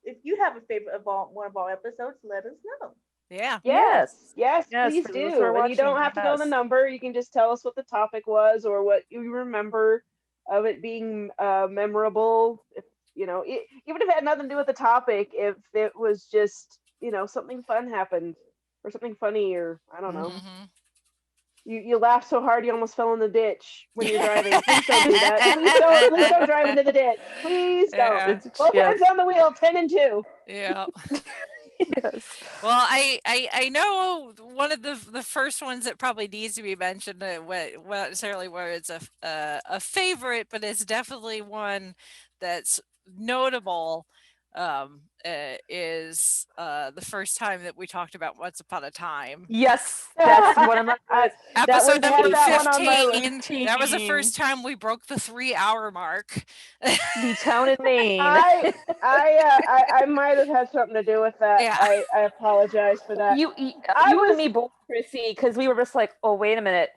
if you have a favorite of one of our episodes, let us know. Yeah. Yes, please for do. those who are And you don't watching, have to know the yes. number. You can just tell us what the topic was or what you remember of it being memorable. If even if it had nothing to do with the topic, if it was just something fun happened or something funny, or I don't know. You laughed so hard you almost fell in the ditch when you're driving. Please don't do that. Please don't drive into the ditch. Please don't. Both hands on the wheel, 10 and 2. Yeah. Well, I know one of the first ones that probably needs to be mentioned, not necessarily where it's a favorite, but it's definitely one that's notable. Is the first time that we talked about Once Upon a Time. Yes, that's one of my Episode number that 15. That was the first time we broke the 3-hour mark. The town in Maine. I might have had something to do with that. Yeah. I apologize for that. You and me both, Chrissy, because we were just like, oh, wait a minute.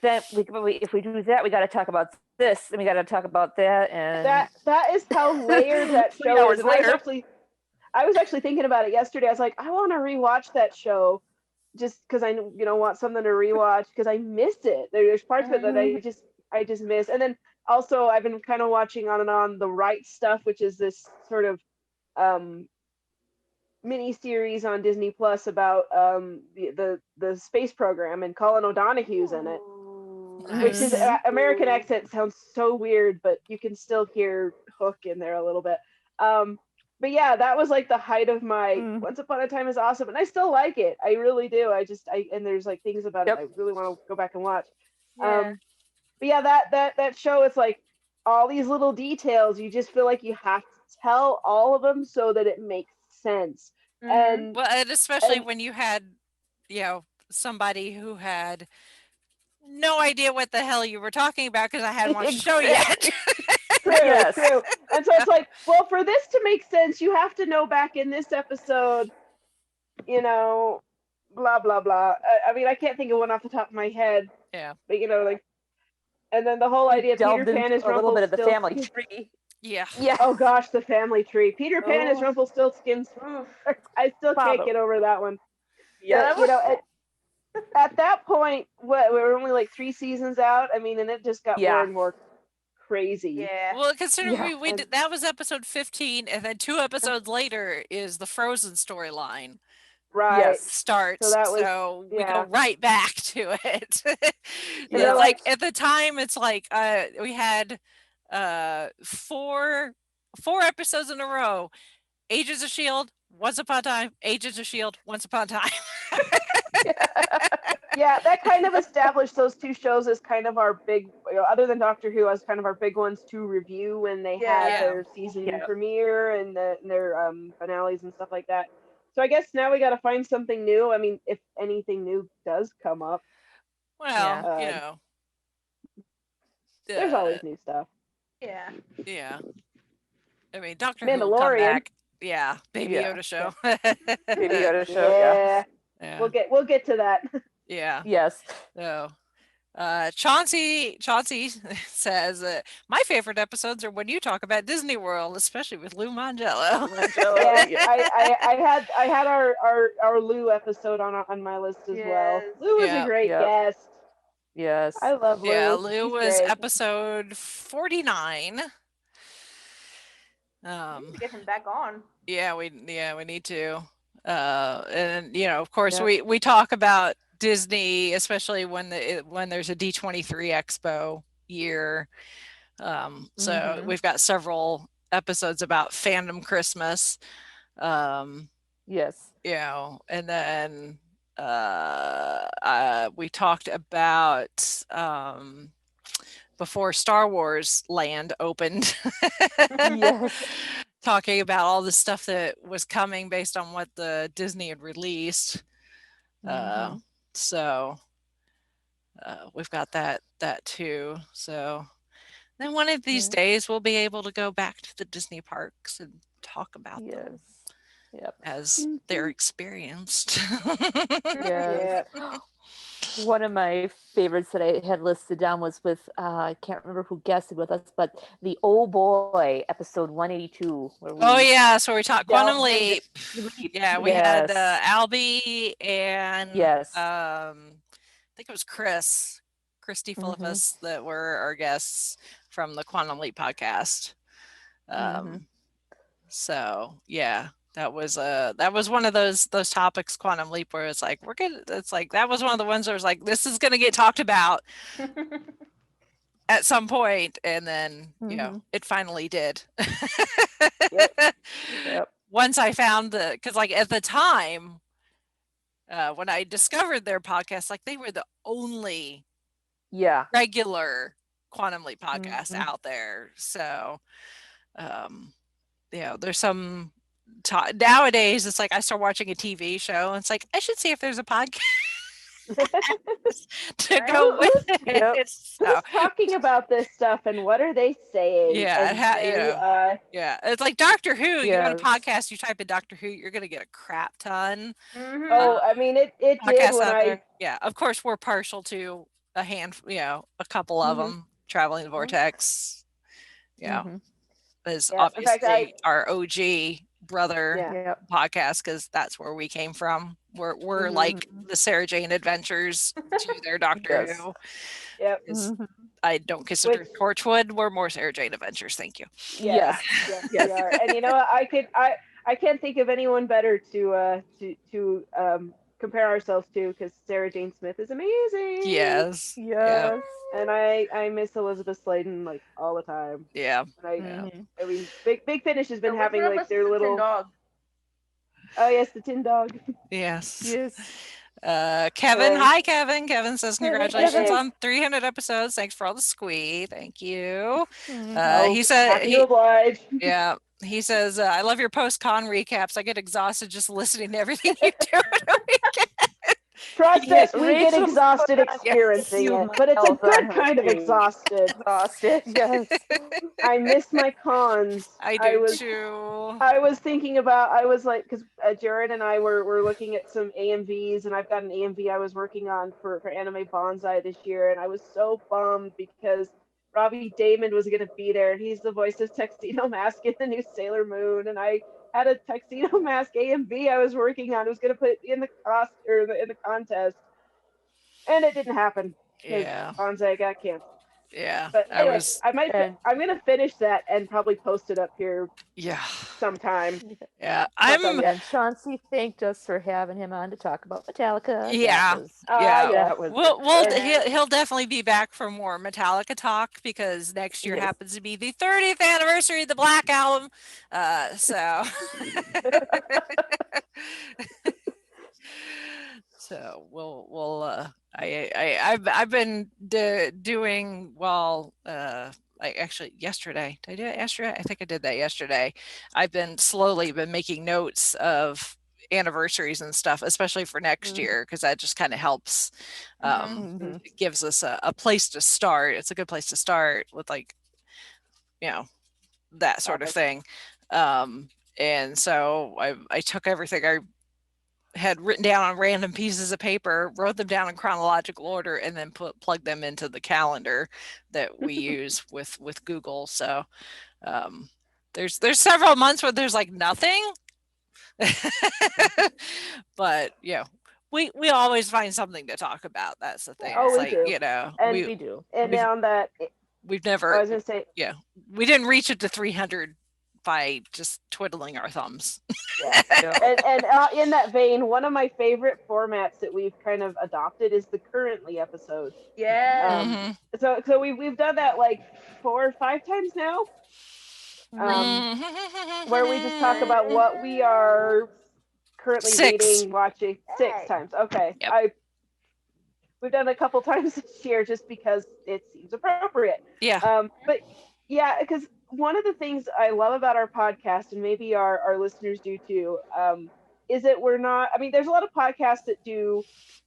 Then if we do that, we got to talk about this, and we got to talk about that, and that is how layered that show is. And I was actually thinking about it yesterday. I was like, I want to rewatch that show, just because I want something to rewatch because I miss it. There's parts of it that I just miss. And then also I've been kind of watching on and on The Right Stuff, which is this sort of mini series on Disney Plus about the space program, and Colin O'Donoghue's in it. Nice. Which is American accent sounds so weird, but you can still hear Hook in there a little bit. But yeah, that was like the height of my Once Upon a Time is awesome, and I still like it. I really do. And there's like things about it I really want to go back and watch. Yeah. But yeah, that show, it's like all these little details. You just feel like you have to tell all of them so that it makes sense. And especially when you had, somebody who had no idea what the hell you were talking about because I hadn't watched the show yet. True. And so it's like, well, for this to make sense, you have to know back in this episode, blah, blah, blah. I mean, I can't think of one off the top of my head. Yeah. But, and then the whole idea of Peter Pan is a little bit of the family tree. Yeah. Oh, gosh, the family tree. Peter Pan is Rumpelstiltskin's. I still can't get over that one. Yeah. At that point, we were only like 3 seasons out. I mean, and it just got more and more crazy. Yeah. Well, considering we did, that was episode 15, and then 2 episodes later is the Frozen storyline. Right. Starts. So we go right back to it. Yeah. Like at the time, it's like we had 4 episodes in a row. Agents of S.H.I.E.L.D., Once Upon a Time, Agents of S.H.I.E.L.D., Once Upon a Time. Yeah, that kind of established those 2 shows as kind of our big, other than Doctor Who, as kind of our big ones to review when they had their season premiere and their finales and stuff like that. So I guess now we got to find something new. I mean, if anything new does come up. Well, there's always new stuff. Yeah. Yeah. I mean, Doctor Mandalorian. Who will come back. Yeah, Baby Yoda show. Baby Yoda show. Yeah. We'll get to that. Yeah. Yes. So, Chauncey says, my favorite episodes are when you talk about Disney World, especially with Lou Mangello. I had our Lou episode on my list as well. Lou was a great guest. Yes. I love Lou. Yeah, Lou He's was great. episode 49. We need to get him back on. Yeah, we need to. And of course we talk about Disney, especially when there's a D23 Expo year. So we've got several episodes about Fandom Christmas. Yes. And then we talked about before Star Wars Land opened. Yes. Talking about all the stuff that was coming based on what the Disney had released. So we've got that too. So then one of these days we'll be able to go back to the Disney parks and talk about them as they're experienced. Yes. One of my favorites that I had listed down was with I can't remember who guessed it with us, but the Oh Boy episode 182. So we talked Quantum Leap. Yeah, we had Albie and I think it was Christy Philippus that were our guests from the Quantum Leap podcast. So yeah, that was one of those topics, Quantum Leap, where it's like that was one of the ones where it was like, this is going to get talked about at some point, and then it finally did. Once I found because like at the time when I discovered their podcast, like they were the only regular Quantum Leap podcast out there. So there's some nowadays it's like I start watching a TV show and it's like I should see if there's a podcast to go with it. Who's talking about this stuff and what are they saying? It's like Doctor Who. You got a podcast, you type in Doctor Who, you're gonna get a crap ton. I mean it did when of course we're partial to a couple of them. Traveling the Vortex is obviously our OG brother podcast, because that's where we came from. We're like the Sarah Jane Adventures to their Doctor Who. I don't consider Torchwood. We're more Sarah Jane Adventures. Thank you. Yes, we are. And you know what? I can't think of anyone better to compare ourselves to, because Sarah Jane Smith is amazing. Yes. And I miss Elizabeth Sladen like all the time. Yeah. And I mean, Big Finish has been having like their little dog. Oh yes, the Tin Dog. Yes. Kevin, hi Kevin. Kevin says congratulations on 300 episodes. Thanks for all the squee. Thank you. He said he says I love your post-con recaps. I get exhausted just listening to everything you do on a weekend. Trust us, we get exhausted experiencing it, but it's a good kind of exhausted. Yes. I miss my cons. I do too. I was thinking about, because Jared and I were looking at some AMVs, and I've got an AMV I was working on for Anime Bonsai this year, and I was so bummed because Robbie Damon was going to be there, and he's the voice of Tuxedo Mask in the new Sailor Moon, and I had a Tuxedo Mask AMV I was working on. I was going to put in the contest, and it didn't happen. Bonsai got canceled. Yeah, but anyway, I'm going to finish that and probably post it up here. Sometime. Yeah, and Chauncey thanked us for having him on to talk about Metallica. He'll definitely be back for more Metallica talk, because next year happens to be the 30th anniversary of the Black Album. So we'll I've been doing yesterday. Did I do it yesterday? I think I did that yesterday. I've been slowly making notes of anniversaries and stuff, especially for next year, because that just kind of helps. It gives us a place to start. It's a good place to start with, that sort of thing. And so I took everything I had written down on random pieces of paper, wrote them down in chronological order, and then plugged them into the calendar that we use with Google. So there's several months where there's like nothing, but we always find something to talk about. That's the thing. Oh, it's we do. And we do. And now that we've never, I was gonna say, we didn't reach it to 300 by just twiddling our thumbs. And in that vein, one of my favorite formats that we've kind of adopted is the currently episode. So we've done that like 4 or 5 times now, where we just talk about what we are currently reading, watching. 6 times. Okay. We've done a couple times this year just because it seems appropriate. But because one of the things I love about our podcast, and maybe our listeners do too, is it we're not, I mean, there's a lot of podcasts that do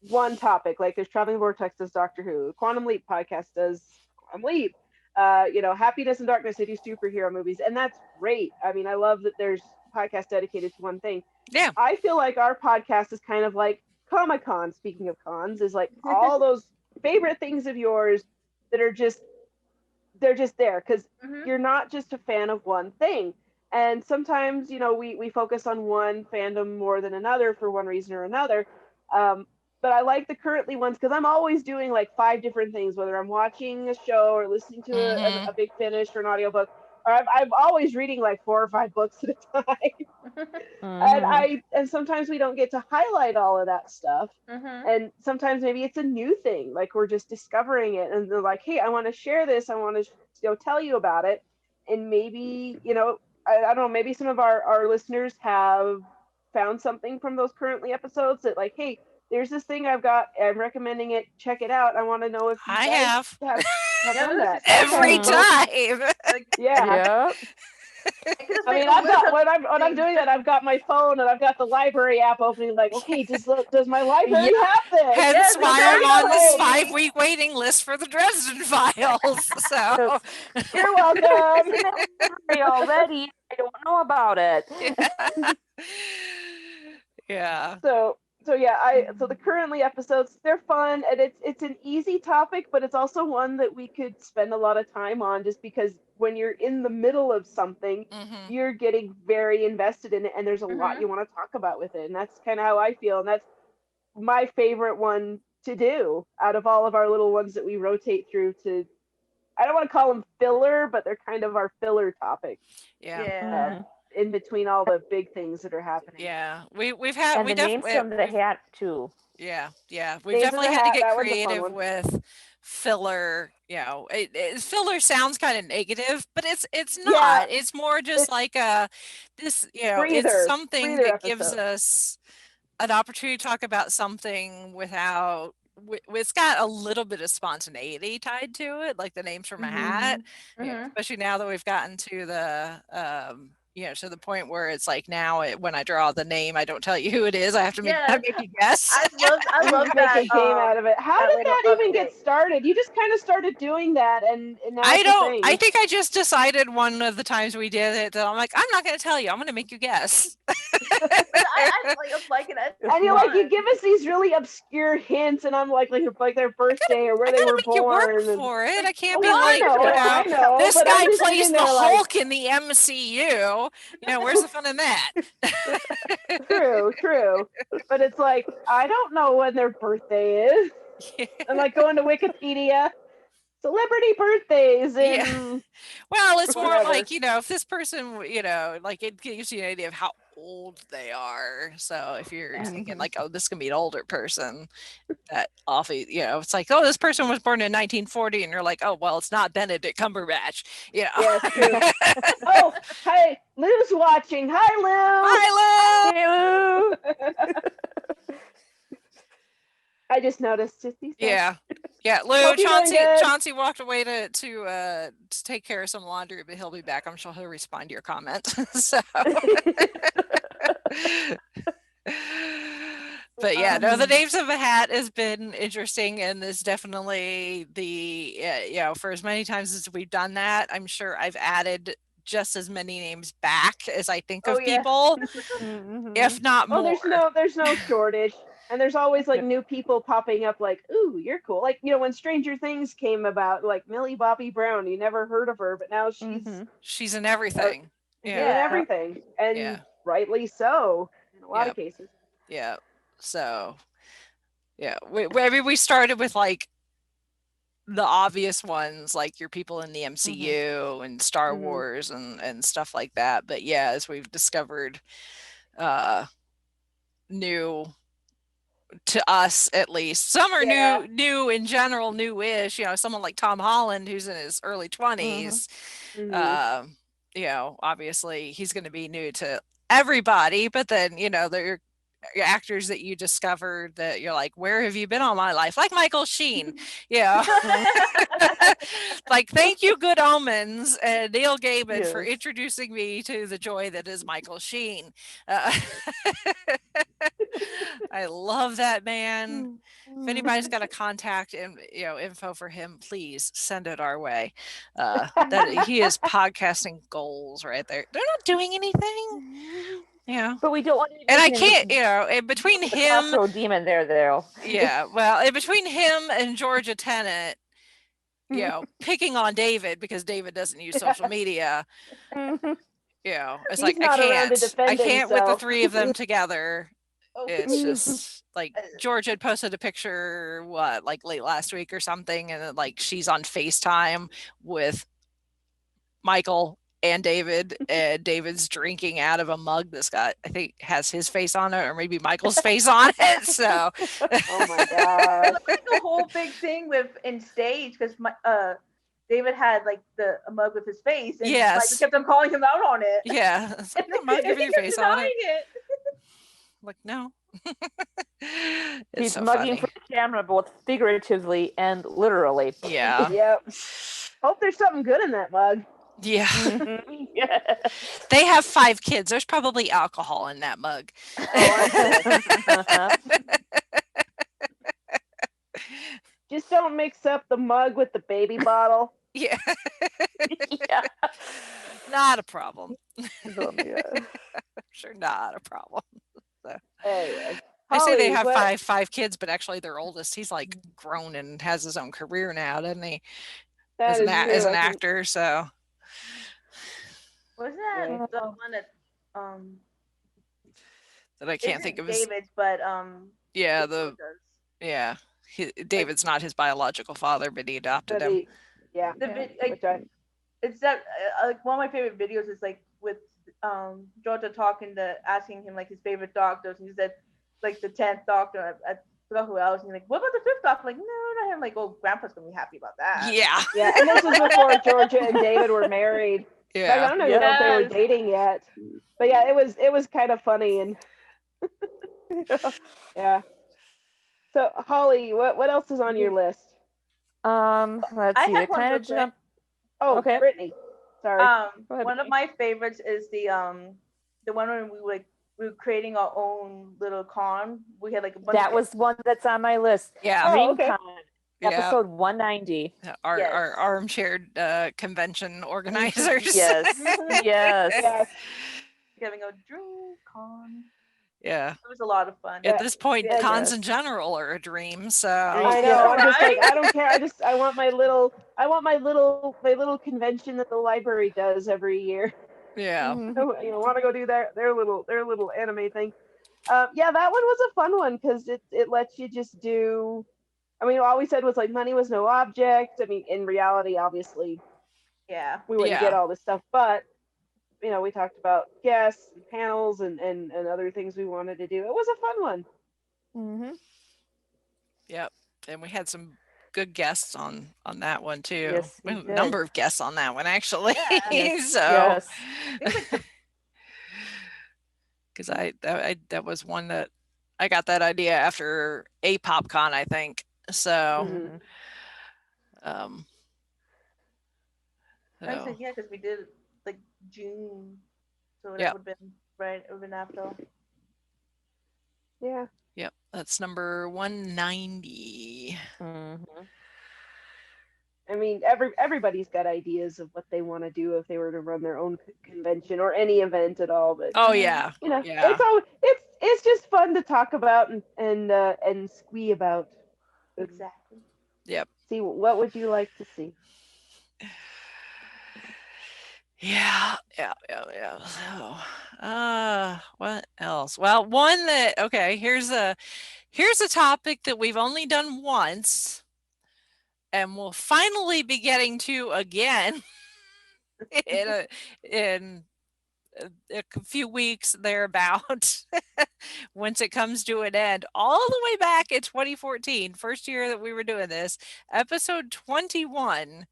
one topic, like there's Traveling Vortex does Doctor Who, Quantum Leap podcast does Quantum Leap, Happiness and Darkness, they do superhero movies, and that's great. I mean, I love that there's podcasts dedicated to one thing. Yeah. I feel like our podcast is kind of like Comic-Con, speaking of cons, is like all those favorite things of yours that are just, they're just there because you're not just a fan of one thing. And sometimes, we focus on one fandom more than another for one reason or another. But I like the currently ones because I'm always doing like 5 different things, whether I'm watching a show or listening to a Big Finish or an audiobook, or I'm always reading like 4 or 5 books at a time. And sometimes we don't get to highlight all of that stuff. And sometimes maybe it's a new thing, like we're just discovering it, and they're like, hey, I want to share this, I want to tell you about it. And maybe, I don't know, maybe some of our listeners have found something from those currently episodes that like, hey, there's this thing I've got, I'm recommending it, check it out. I want to know if you guys have done that. Every time. Yeah. I mean, I've got when I'm doing that, I've got my phone and I've got the library app opening. Like, okay, does my library have this? Hence why I'm on this 5-week waiting list for the Dresden Files. So you're welcome. Already, I don't know about it. Yeah. So the currently episodes, they're fun, and it's an easy topic, but it's also one that we could spend a lot of time on, just because when you're in the middle of something, you're getting very invested in it, and there's a lot you want to talk about with it, and that's kind of how I feel, and that's my favorite one to do out of all of our little ones that we rotate through. To, I don't want to call them filler, but they're kind of our filler topics. Yeah. In between all the big things that are happening. Yeah, we've had and the names from the hat too. Yeah, we've definitely had to get creative with filler. Filler sounds kind of negative, but it's not. Yeah. It's more just like this. It's something that gives us an opportunity to talk about something without. It's got a little bit of spontaneity tied to it, like the names from a hat. Especially now that we've gotten to the. To the point where it's like now when I draw the name, I don't tell you who it is. I have to make you guess. I love that. Make a game out of it. How did that even get started? You just kind of started doing that, and now I think I just decided one of the times we did it that I'm like, I'm not going to tell you. I'm going to make you guess. I like it. And you're like, you give us these really obscure hints, and I'm like their birthday or where they were born. You work for it. I can't be like, this guy plays the Hulk in the MCU. Where's the fun in that? True. But it's like, I don't know when their birthday is. I'm like going to Wikipedia. Celebrity birthdays and well, it's more like, if this person, like it gives you an idea of how old they are. So if you're thinking like, oh, this can be an older person, that often, it's like, oh, this person was born in 1940, and you're like, oh, well, it's not Benedict Cumberbatch. Yeah, true. Oh, hi, Lou's watching. Hi, Lou. Hi, Lou. I just noticed just these days. Yeah, Lou, Chauncey walked away to take care of some laundry, but he'll be back. I'm sure he'll respond to your comment. So but the names of a hat has been interesting, and is definitely for as many times as we've done that, I'm sure I've added just as many names back as I think of people, if not more. There's no shortage. And there's always like new people popping up, like, ooh, you're cool. Like, when Stranger Things came about, like Millie Bobby Brown, you never heard of her, but now she's in everything. In everything. And rightly so in a lot of cases. Yeah. So we started with like the obvious ones, like your people in the MCU and Star Wars and stuff like that. But as we've discovered new, to us at least, some are new in general, newish, someone like Tom Holland, who's in his early 20s, obviously he's going to be new to everybody, but then there actors that you discovered that you're like, where have you been all my life? Like Michael Sheen, like, thank you, Good Omens and Neil Gaiman for introducing me to the joy that is Michael Sheen. I love that man. If anybody's got a contact and info for him, please send it our way. That he is podcasting goals right there. They're not doing anything. Yeah, but we don't want to. And I can't, in between him, demon there. Yeah, well, in between him and Georgia Tennant, picking on David because David doesn't use social media. It's like I can't with the three of them together. It's just like George had posted a picture, like late last week or something, and then, like, she's on FaceTime with Michael and David, and David's drinking out of a mug that's got, I think, has his face on it, or maybe Michael's face on it. So, oh my god, like the whole big thing in Stage, because David had like a mug with his face, and Michael kept on calling him out on it. Yeah, like, the mug with your face on it. Like, no. He's so mugging for the camera, both figuratively and literally. Yeah. Yep. Hope there's something good in that mug. Yeah. They have 5 kids. There's probably alcohol in that mug. Just don't mix up the mug with the baby bottle. Yeah. Not a problem. Sure, not a problem. So. Anyway, I say they have five kids, but actually their oldest, he's like grown and has his own career now, doesn't he? As an actor, so. Wasn't that the one that I can't think of David's, but David's not his biological father, but he adopted him. It's that like one of my favorite videos is like with Georgia asking him like his favorite doctors, and he said like the 10th doctor. I forgot who else. And he's like, what about the 5th doctor? Like, no, not him. Like, oh, Grandpa's gonna be happy about that. Yeah. Yeah, and this was before Georgia and David were married. Yeah. I don't know if they were dating yet, but yeah, it was kind of funny and yeah. So Holly, what else is on your list? Let's see. I kind of jump. Oh, okay. Brittany. Sorry. One of my favorites is the one when we were creating our own little con. We had like a bunch. That was one that's on my list. Yeah. DreamCon. Episode 190. Our armchair convention organizers. Yes. Having a DreamCon. Yeah. It was a lot of fun. At this point, cons in general are a dream. So I know. I'm just like, I don't care. I want my little convention that the library does every year. Yeah. Want to go do their little anime thing. That one was a fun one because it lets you just do. I mean, all we said was like money was no object. I mean, in reality, obviously, we wouldn't get all this stuff, but we talked about guests, and panels, and other things we wanted to do. It was a fun one. Mm-hmm. Yep, and we had some good guests on that one too. Yes, we had a number of guests on that one actually. Yes. Because that was one that I got that idea after a PopCon, I think. So, actually, yeah, because we did like June, so it would have been right. It would have been after. Yeah. Yep, that's number 190. I mean, everybody's got ideas of what they want to do if they were to run their own convention or any event at all. But it's just fun to talk about and squee about. Exactly. Yep. See, what would you like to see? Yeah. So, what else? Well, one that here's a topic that we've only done once, and we'll finally be getting to again in a few weeks thereabout. Once it comes to an end, all the way back in 2014, first year that we were doing this, episode 21.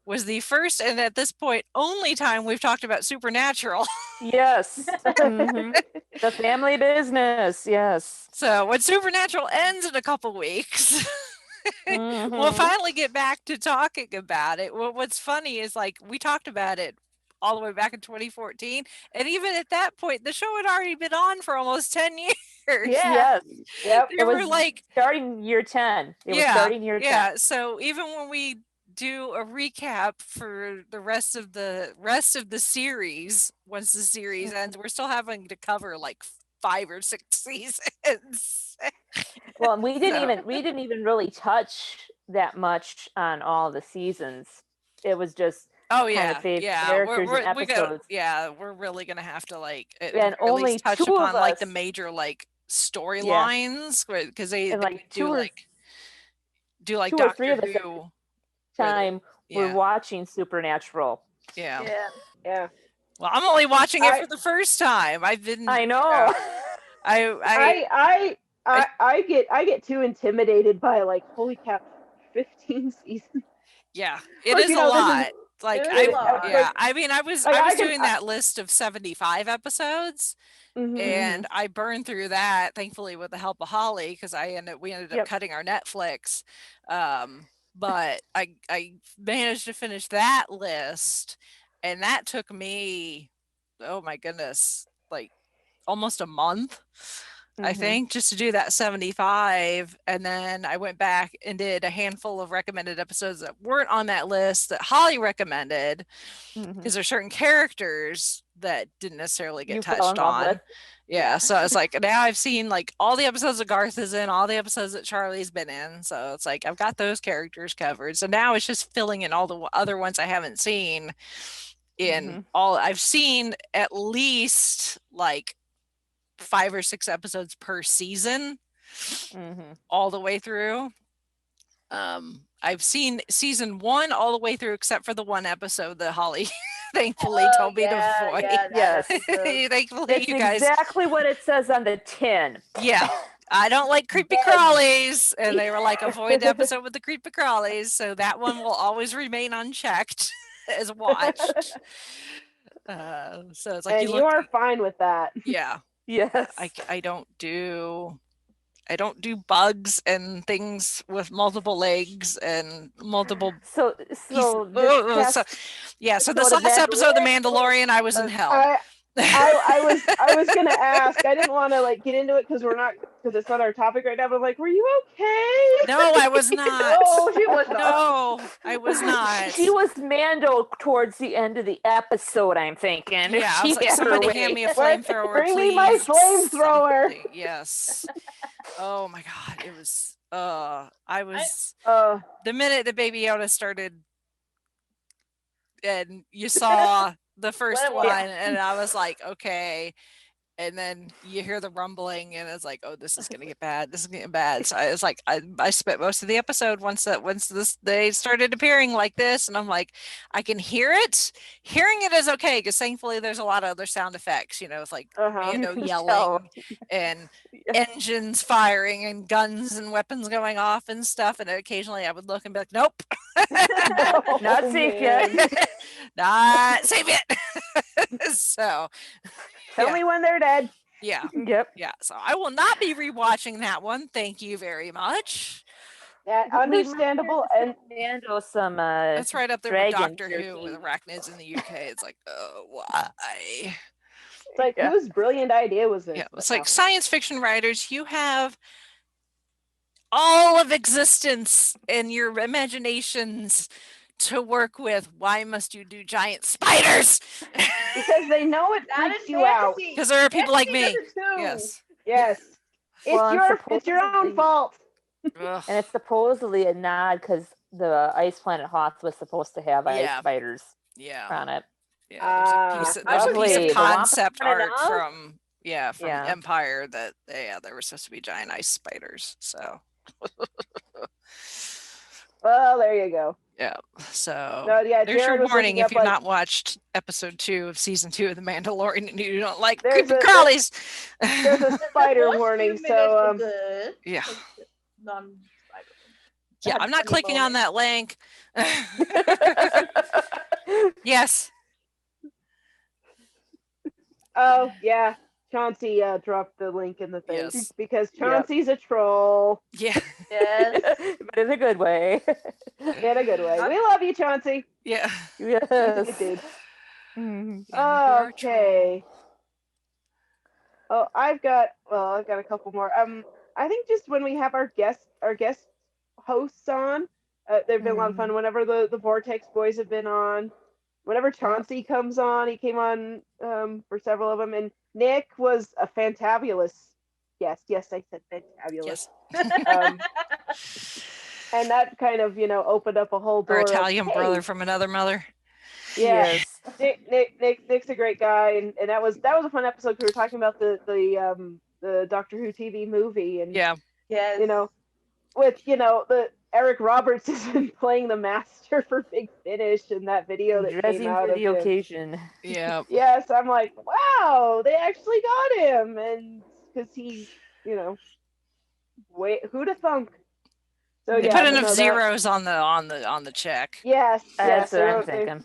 was the first and at this point only time we've talked about Supernatural. Yes. Mhm. The family business. Yes. So when Supernatural ends in a couple weeks, we'll finally get back to talking about it. Well, what's funny is like we talked about it all the way back in 2014, and even at that point, the show had already been on for almost 10 years. Yes. Yep. They It were was like starting year 10. It was yeah, starting year 10. yeah. So even when we do a recap for the rest of the series, once the series ends, we're still having to cover like 5 or 6 seasons. Well, we didn't So- even really touch that much on all the seasons. It was just Oh kind yeah, of favorite yeah. characters and We episodes. we're really gonna have to like at And the very least only touch 2 of upon like the us- major like storylines because they and like would 2 or do like 2 or 3 Doctor of us at Who. the time were yeah. watching Supernatural. Yeah. Yeah. Well, I'm only watching it for the first time. I've been. I know. I get too intimidated by like holy cow, 15 seasons. Yeah, it Like, is you a know, this is- lot. Like it is I, a lot. yeah, Like- I mean, I was like, I can- doing that list of 75 episodes, and I burned through that thankfully with the help of Holly because we ended up cutting our Netflix. But I managed to finish that list, and that took me, oh my goodness, like almost a month. I think just to do that 75, and then I went back and did a handful of recommended episodes that weren't on that list that Holly recommended because there's certain characters that didn't necessarily get fell in touched love on. with. Yeah, so it's like now I've seen like all the episodes that Garth is in, all the episodes that Charlie's been in, so it's like I've got those characters covered. So now it's just filling in all the other ones I haven't seen. I've seen at least like 5 or 6 episodes per season, all the way through. I've seen season 1 all the way through, except for the one episode that Holly thankfully told me to avoid. Yes. Thankfully, That's you guys. exactly what it says on the tin. Yeah. I don't like creepy crawlies, and they were like, avoid the episode with the creepy crawlies, so that one will always remain unchecked as watched. So it's like and you are fine with that. Yeah. Yes. I don't do bugs and things with multiple legs and multiple. So this last episode of The Mandalorian, I was in hell. I was gonna ask. I didn't want to like get into it because it's not our topic right now. But I'm like, were you okay? No, I was not. No, she was not. No, I was not. She was Mando towards the end of the episode, I'm thinking. Yeah, I was like, somebody hand me a flamethrower, Bring please. me my flamethrower. Something. Yes. Oh my God, it was. I was. The minute the Baby Yoda started, and you saw the first one, and I was like, okay. And then you hear the rumbling, and it's like, oh, this is gonna get bad. This is getting bad. So it's like I spent most of the episode once they started appearing like this, and I'm like, I can hear it. Hearing it is okay because thankfully there's a lot of other sound effects. You know, it's like Mando yelling and engines firing and guns and weapons going off and stuff. And occasionally I would look and be like, nope, not safe yet. Not safe yet. So. Tell me when they're dead. Yeah. Yep. Yeah. So I will not be rewatching that one. Thank you very much. Yeah, understandable. And Mando some that's right up there with dragon Doctor jerky. Who with arachnids in the UK. It's like, oh, why? It's like whose brilliant idea was this? Yeah, it's like science fiction writers. You have all of existence in your imaginations to work with. Why must you do giant spiders? Because they know it freaks you out. Because there are people like me. Yes. Yes. It's your own fault. Ugh. And it's supposedly a nod because the ice planet Hoth was supposed to have ice spiders on it. Yeah, there's a piece of concept art enough? from Empire that there were supposed to be giant ice spiders. So well, there you go. Yeah. So Jared there's your was warning looking if up, you've like- not watched episode 2 of season 2 of The Mandalorian and you don't like There's creepy a- crawlies. There's a spider warning, so yeah. Non-spider. Yeah, I'm not clicking on that link. Yes. Oh yeah, Chauncey dropped the link in the thing because Chauncey's a troll. Yeah. Yes. But in a good way. In a good way. We love you, Chauncey. Yeah. Yes. He's a good dude. Okay. Oh, I've got a couple more. I think just when we have our guest hosts on, they've been a lot of fun. Whenever the Vortex boys have been on, whenever Chauncey comes on, he came on for several of them, and Nick was a fantabulous guest. Yes, I said fantabulous. And that kind of opened up a whole door. Our Italian brother from another mother. Yeah, Nick's a great guy, and that was a fun episode. We were talking about the Doctor Who TV movie, and with the Eric Roberts has been playing the Master for Big Finish, and that video that dressing came out for the of occasion. Yeah. Yes, I'm like, wow, they actually got him, and because he, who'd have thunk? So they put enough zeros on the check. Yes, that's what I'm thinking.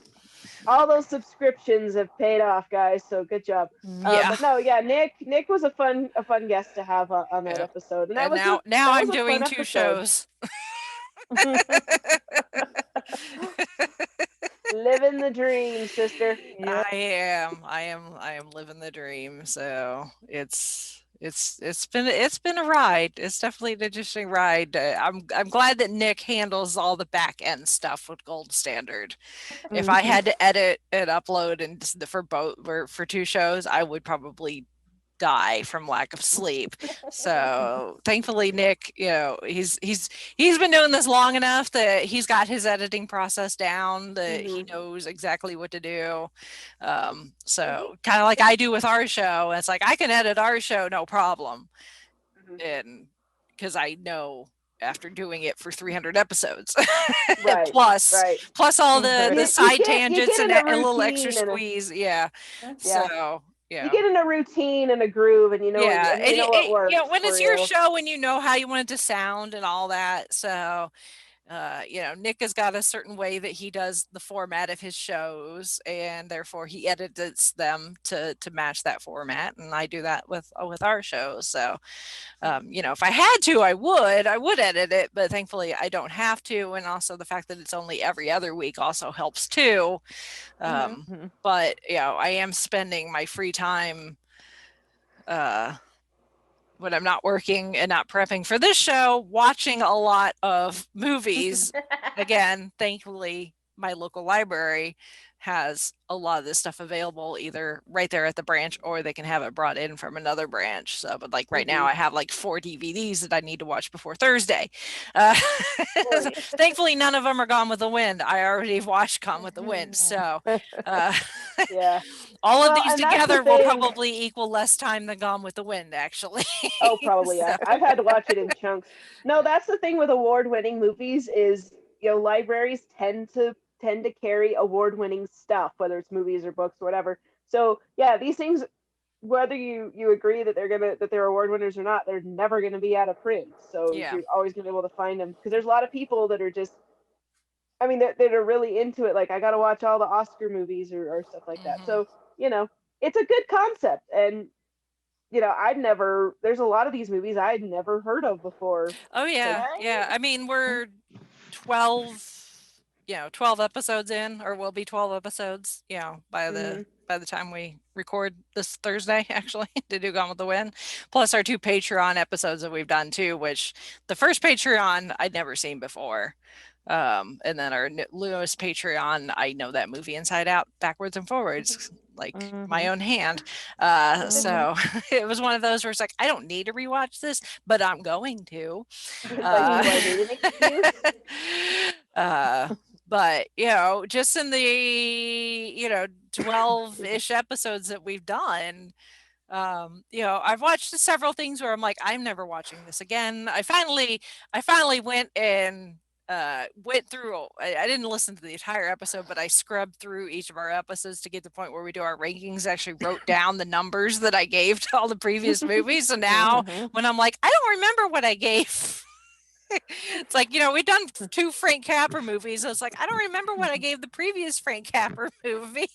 All those subscriptions have paid off, guys. So good job. But no, Nick was a fun guest to have on that episode. And now I'm doing two shows. Living the dream, sister. Yep. I am living the dream. So it's been a ride. It's definitely an interesting ride. I'm glad that Nick handles all the back end stuff with Gold Standard. If I had to edit and upload and for two shows, I would probably die from lack of sleep. So thankfully Nick, he's been doing this long enough that he's got his editing process down, that he knows exactly what to do. So kind of like I do with our show, it's like I can edit our show no problem. And because I know after doing it for 300 episodes plus all the side tangents and a little extra squeeze. So you get in a routine and a groove, and you know what works. When it's your show and you know how you want it to sound and all that. So, Nick has got a certain way that he does the format of his shows, and therefore he edits them to match that format. And I do that with our shows. So, if I had to, I would edit it, but thankfully I don't have to. And also the fact that it's only every other week also helps too. But I am spending my free time when I'm not working and not prepping for this show, watching a lot of movies. Again, thankfully, my local library has a lot of this stuff available either right there at the branch, or they can have it brought in from another branch. So, but like right now I have like 4 DVDs that I need to watch before Thursday. Thankfully, none of them are Gone with the Wind. I already watched Gone with the Wind. So all of these together will probably equal less time than Gone with the Wind, actually. Oh, probably, yeah. I've had to watch it in chunks. No, that's the thing with award-winning movies is, libraries tend to carry award-winning stuff, whether it's movies or books or whatever. So yeah, these things, whether you agree that they're award winners or not, they're never gonna be out of print. So you're always gonna be able to find them, because there's a lot of people that are just, that are really into it. Like, I gotta watch all the Oscar movies or stuff like that. So it's a good concept, and there's a lot of these movies I'd never heard of before. Oh yeah, we're 12 episodes in, or will be 12 episodes, by the time we record this Thursday, actually, to do Gone with the Wind, plus our 2 Patreon episodes that we've done too, which the first Patreon I'd never seen before. And then our newest Patreon, I know that movie inside out, backwards and forwards, like my own hand. So it was one of those where it's like, I don't need to rewatch this, but I'm going to. But just in the 12-ish episodes that we've done, I've watched several things where I'm like, I'm never watching this again. I finally went and went through. I didn't listen to the entire episode, but I scrubbed through each of our episodes to get to the point where we do our rankings. I actually wrote down the numbers that I gave to all the previous movies. So now when I'm like, I don't remember what I gave It's like, we've done 2 Frank Capra movies. So it's like, I don't remember what I gave the previous Frank Capra movie.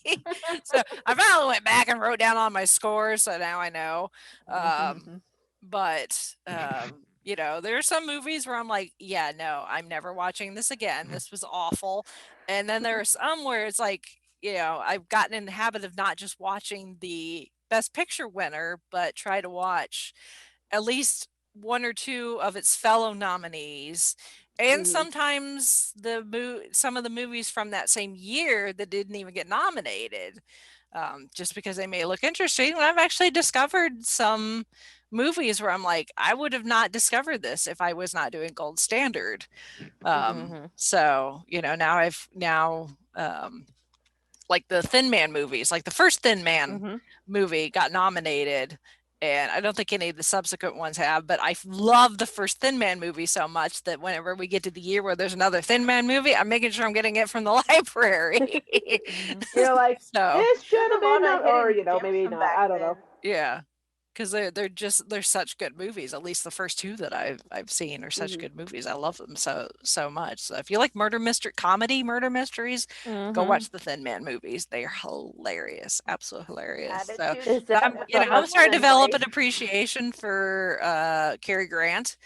So I finally went back and wrote down all my scores. So now I know. But there are some movies where I'm like, yeah, no, I'm never watching this again. This was awful. And then there are some where it's like, I've gotten in the habit of not just watching the Best Picture winner, but try to watch at least 1 or 2 of its fellow nominees. And sometimes some of the movies from that same year that didn't even get nominated, just because they may look interesting. And I've actually discovered some movies where I'm like, I would have not discovered this if I was not doing Gold Standard. So, now like the Thin Man movies, like the first Thin Man movie got nominated, and I don't think any of the subsequent ones have, but I love the first Thin Man movie so much that whenever we get to the year where there's another Thin Man movie, I'm making sure I'm getting it from the library. You're like, So this should have been, or maybe not. I don't know. yeah, because they're such good movies. At least the first 2 that I've seen are such good movies. I love them so much. So if you like murder mysteries, go watch the Thin Man movies. They are hilarious, absolutely hilarious. So I'm starting to develop an appreciation for Cary Grant.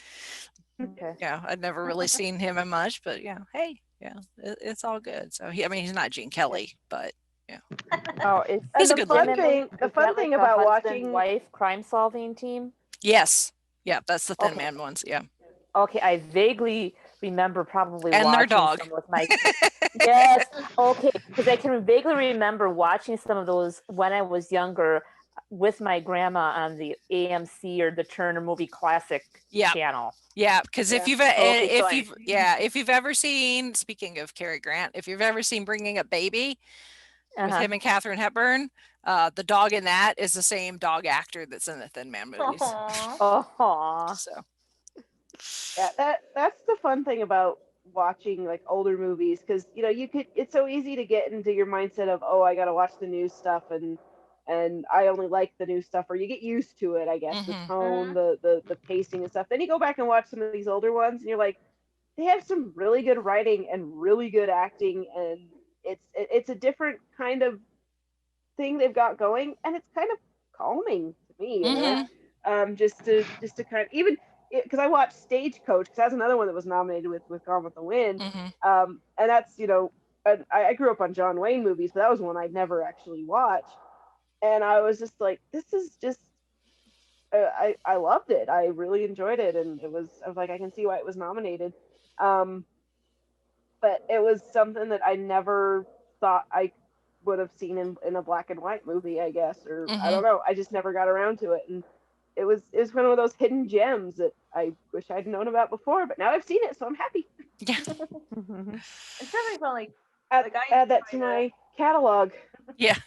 Yeah, I'd never really seen him in much, but it's all good. So he's not Gene Kelly, but. Yeah. Oh, it's a good fun thing. The fun thing about watching wife crime solving team. Yes. Yeah, that's the Thin Man ones. Yeah. Okay, I vaguely remember probably and watching their dog. some with my yes. Okay, because I can vaguely remember watching some of those when I was younger with my grandma on the AMC or the Turner Movie Classic channel. Yeah, because if you've ever seen, speaking of Cary Grant, if you've ever seen Bringing Up Baby with him and Katharine Hepburn, the dog in that is the same dog actor that's in the Thin Man movies. So yeah, that's the fun thing about watching like older movies, because it's so easy to get into your mindset of, oh, I gotta watch the new stuff and I only like the new stuff, or you get used to it, I guess, the tone, the pacing and stuff. Then you go back and watch some of these older ones and you're like, they have some really good writing and really good acting, and it's a different kind of thing they've got going, and it's kind of calming to me. Just to kind of, even because I watched Stagecoach, because that's another one that was nominated with Gone with the Wind, and that's I grew up on John Wayne movies, but that was one I'd never actually watched, and I was just like, this is just I loved it. I really enjoyed it, and I was like, I can see why it was nominated. But it was something that I never thought I would have seen in a black and white movie, I guess, or I don't know. I just never got around to it, and it was one of those hidden gems that I wish I'd known about before. But now I've seen it, so I'm happy. Yeah. It's definitely fun. Like add that to my catalog. Yeah.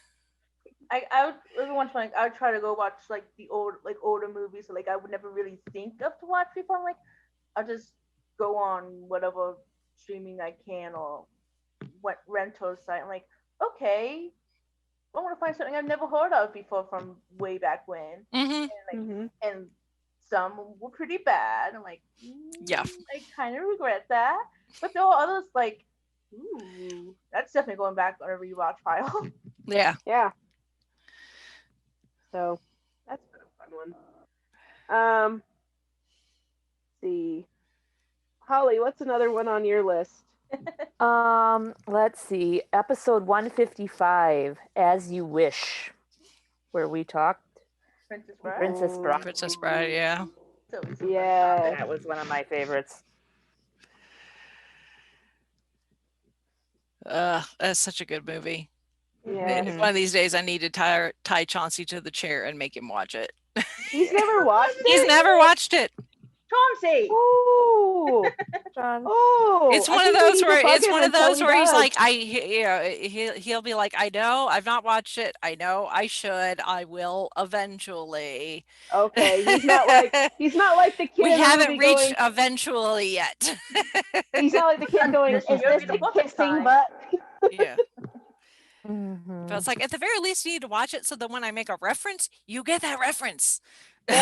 I would every once in a while, I would try to go watch like the older movies. So, like I would never really think of to watch before. I'm like, I'll just go on whatever streaming I can or what rental site. I'm like, okay, I want to find something I've never heard of before from way back when. And some were pretty bad. I'm like, yeah, I kind of regret that. But there are others like, ooh, that's definitely going back on a rewatch pile. Yeah. Yeah. So that's been a fun one. Let's see. Holly, what's another one on your list? Let's see. Episode 155, As You Wish, where we talked Princess Bride. Princess Bride, yeah. Yeah. That was one of my favorites. That's such a good movie. Yeah. One of these days I need to tie Chauncey to the chair and make him watch it. He's never watched it? He's never watched it. Chauncey. Ooh. John. Oh. It's one of those where he's like, he'll be like, I know, I've not watched it. I know I should. I will eventually. Okay. He's not like the kid. We haven't reached eventually yet. He's not like the kid going, is this a kissing butt? Yeah. But it's like, at the very least, you need to watch it so that when I make a reference, you get that reference. You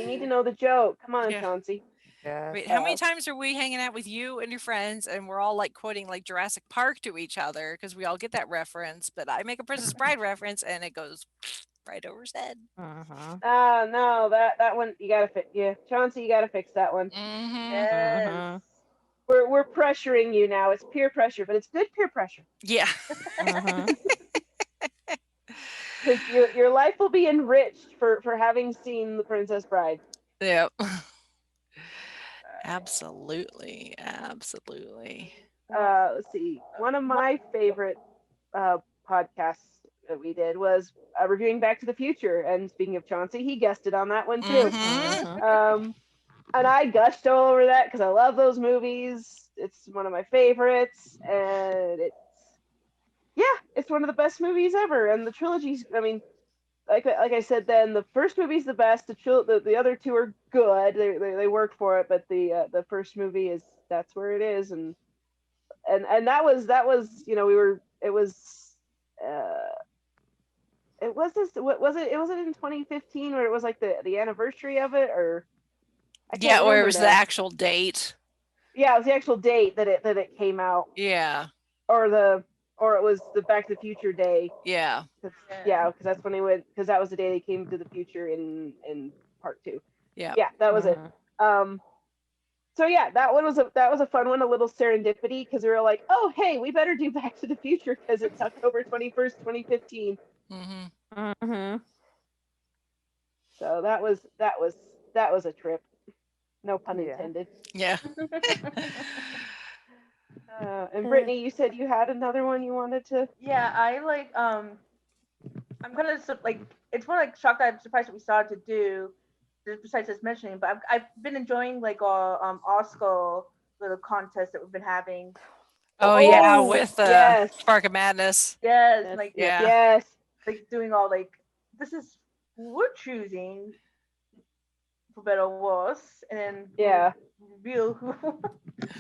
need to know the joke. Come on, Chauncey. I mean, how many times are we hanging out with you and your friends and we're all like quoting like Jurassic Park to each other because we all get that reference, but I make a Princess Bride reference and it goes right over his head. No, that one you gotta fix. Yeah, Chauncey, you gotta fix that one. Yes. We're pressuring you now. It's peer pressure, but it's good peer pressure. Yeah. Because your life will be enriched for having seen The Princess Bride. Yep. Absolutely. Let's see. One of my favorite podcasts that we did was reviewing Back to the Future. And speaking of Chauncey, he guested on that one too. And I gushed all over that because I love those movies. It's one of my favorites, and it's one of the best movies ever. And the trilogy's, I mean, like I said, then the first movie's the best. The other two are good. They work for it, but the first movie that's where it is, and that was it was in 2015 where it was like the anniversary of it, or where it was the actual date. Yeah, it was the actual date that it came out. Yeah. Or it was the Back to the Future day. Yeah. Because that's when they went. Because that was the day they came to the future in part 2. Yeah. Yeah, that was it. So yeah, that was a fun one. A little serendipity because we were like, oh hey, we better do Back to the Future because it's October 21st, 2015. So that was a trip. No pun intended. Yeah. And Brittany, you said you had another one you wanted to. Yeah, I like. I'm kind of like. It's one like shocked that I'm surprised that we started to do. Besides just mentioning, but I've been enjoying like Oscar little contest that we've been having. With Spark of Madness. Yes, like yes, like doing all like this is we're choosing for better or worse, and then reveal who.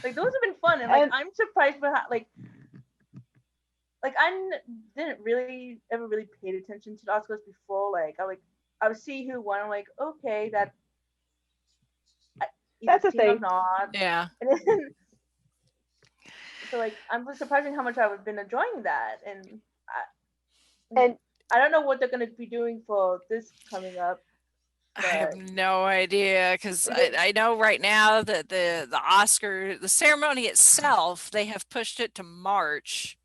Like those have been fun, and like I'm surprised by how like I didn't really ever really paid attention to the Oscars before. I would see who won. I'm like, okay, that's a thing. Or not. Yeah. And then, so like I'm surprising how much I've been enjoying that, and I don't know what they're gonna be doing for this coming up. I have no idea because I know right now that the ceremony itself, they have pushed it to March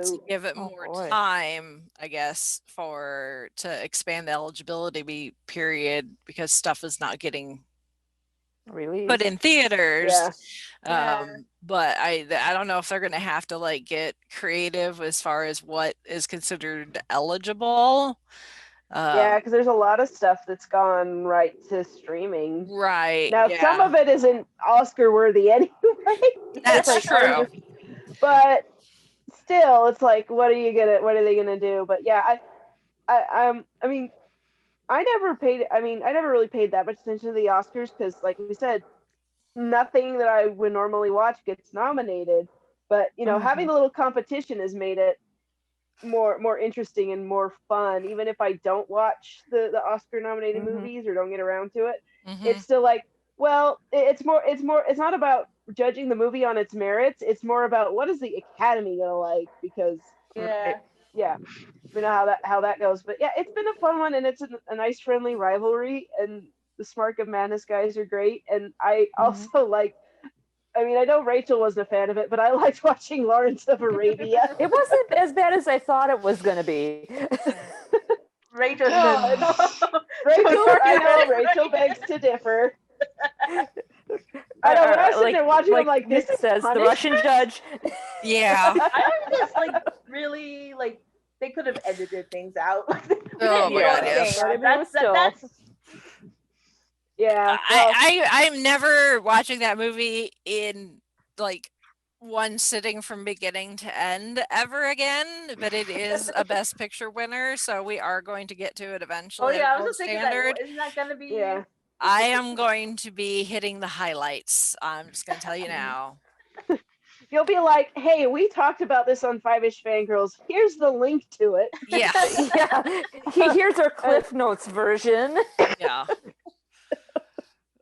to give it more time, I guess, to expand the eligibility period because stuff is not getting put in theaters. But I don't know if they're going to have to like get creative as far as what is considered eligible. Because there's a lot of stuff that's gone right to streaming. Right. Now, some of it isn't Oscar worthy anyway. That's true. But still, it's like, what are they gonna do? But yeah, I mean, I never really paid that much attention to the Oscars because, like we said, nothing that I would normally watch gets nominated. But having a little competition has made it more interesting and more fun. Even if I don't watch the Oscar nominated movies or don't get around to it, it's still like, well, it's not about judging the movie on its merits. It's more about what is the Academy gonna like, because we know how that goes. But yeah, it's been a fun one, and it's a nice friendly rivalry, and the Spark of Madness guys are great. And I also like, I mean, I know Rachel wasn't a fan of it, but I liked watching Lawrence of Arabia. It wasn't as bad as I thought it was going to be. Rachel begs to differ. I know, when I was sitting there watching, I'm like, this says the Russian judge. Yeah. I just like really like they could have edited things out. Oh my god, yes. That's yeah. I'm never watching that movie in like one sitting from beginning to end ever again, but it is a Best Picture winner, so we are going to get to it eventually. Oh yeah, I was just thinking that isn't that gonna be? Yeah. I am going to be hitting the highlights. I'm just gonna tell you now. You'll be like, hey, we talked about this on Five-ish Fangirls. Here's the link to it. Yeah. Here's our Cliff Notes version. Yeah.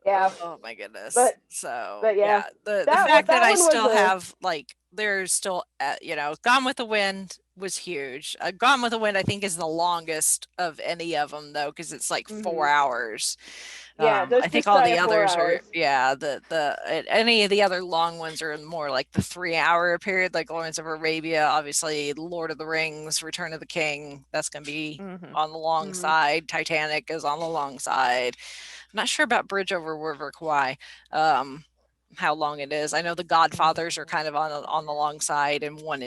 Yeah. Oh my goodness. But yeah. The fact that I still have like there's still Gone with the Wind was huge. Gone with the Wind I think is the longest of any of them though because it's like 4 hours. Yeah, I think all the others are any of the other long ones are more like the 3-hour period, like Lawrence of Arabia, obviously Lord of the Rings, Return of the King, that's gonna be on the long side. Titanic is on the long side. I'm not sure about Bridge over River Kwai, how long it is. I know the Godfathers are kind of on the long side, and They're one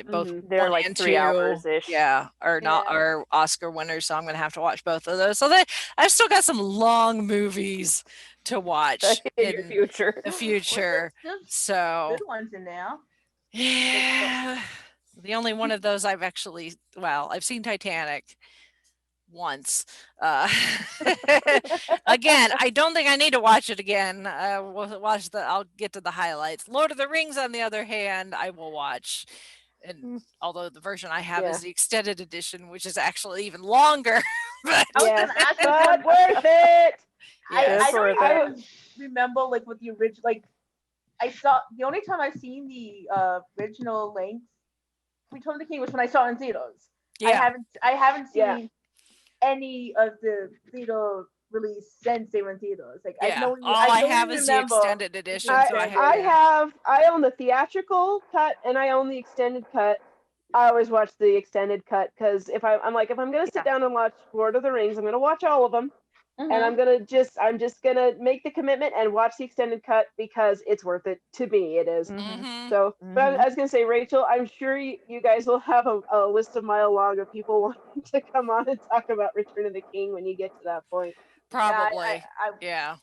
like and 3 two, hours-ish. are Oscar winners. So I'm gonna have to watch both of those. So I've still got some long movies to watch in your future. The future. So good ones in there. Yeah, the only one of those I've seen Titanic once. Again, I don't think I need to watch it again. I'll get to the highlights. Lord of the Rings, on the other hand, I will watch. And although the version I have is the extended edition, which is actually even longer. But but worth it. Yes. I don't remember like with the original. Like I saw the only time I've seen the original length Return of the King was when I saw it in theaters. Yeah. I haven't seen any of the theater release since they were in theaters. Like I have is the extended edition. I own the theatrical cut and I own the extended cut. I always watch the extended cut because if I'm gonna sit down and watch Lord of the Rings, I'm gonna watch all of them, and I'm just gonna make the commitment and watch the extended cut because it's worth it. To me, it is. So, but I was gonna say, Rachel, I'm sure you guys will have a list a mile long of people wanting to come on and talk about Return of the King when you get to that point. Probably, yeah.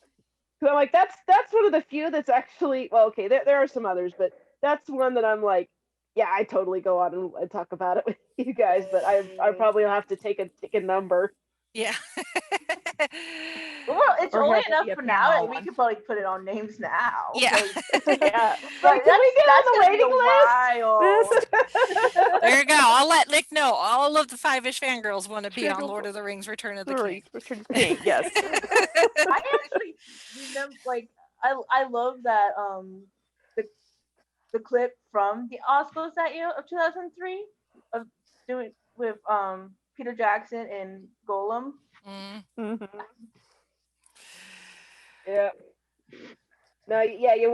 So I'm like, that's one of the few that's actually okay. There are some others, but that's one that I'm like, yeah, I totally go on and talk about it with you guys, but I probably will have to take a number. Yeah. Well, it's only enough for now. Like, we could probably put it on names now. Yeah. Yeah. But can we get on the waiting list? There you go. I'll let Nick know. All of the 5-ish fangirls want to be on Lord of the Rings: Return of the King. Return of the King, yes. I actually remember, like, I love that the clip from the Oscars that year of 2003 of doing with Peter Jackson and Golem. Yeah. No, yeah, you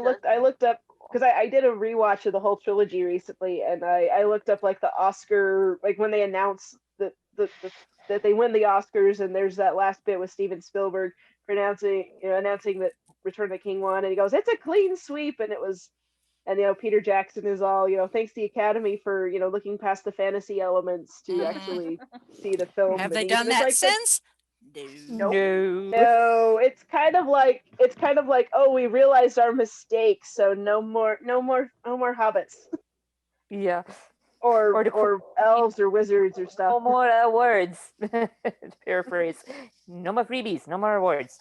looked. I looked up because I did a rewatch of the whole trilogy recently, and I looked up like the Oscar, like when they announced that they win the Oscars, and there's that last bit with Steven Spielberg announcing that Return of the King won, and he goes, "It's a clean sweep," and it was. And Peter Jackson is all thanks the Academy for looking past the fantasy elements to actually see the film. Have they done that since? No. It's kind of like oh, we realized our mistakes, so no more hobbits. Yeah. Or elves or wizards or stuff. No more words. Paraphrase. No more freebies. No more words.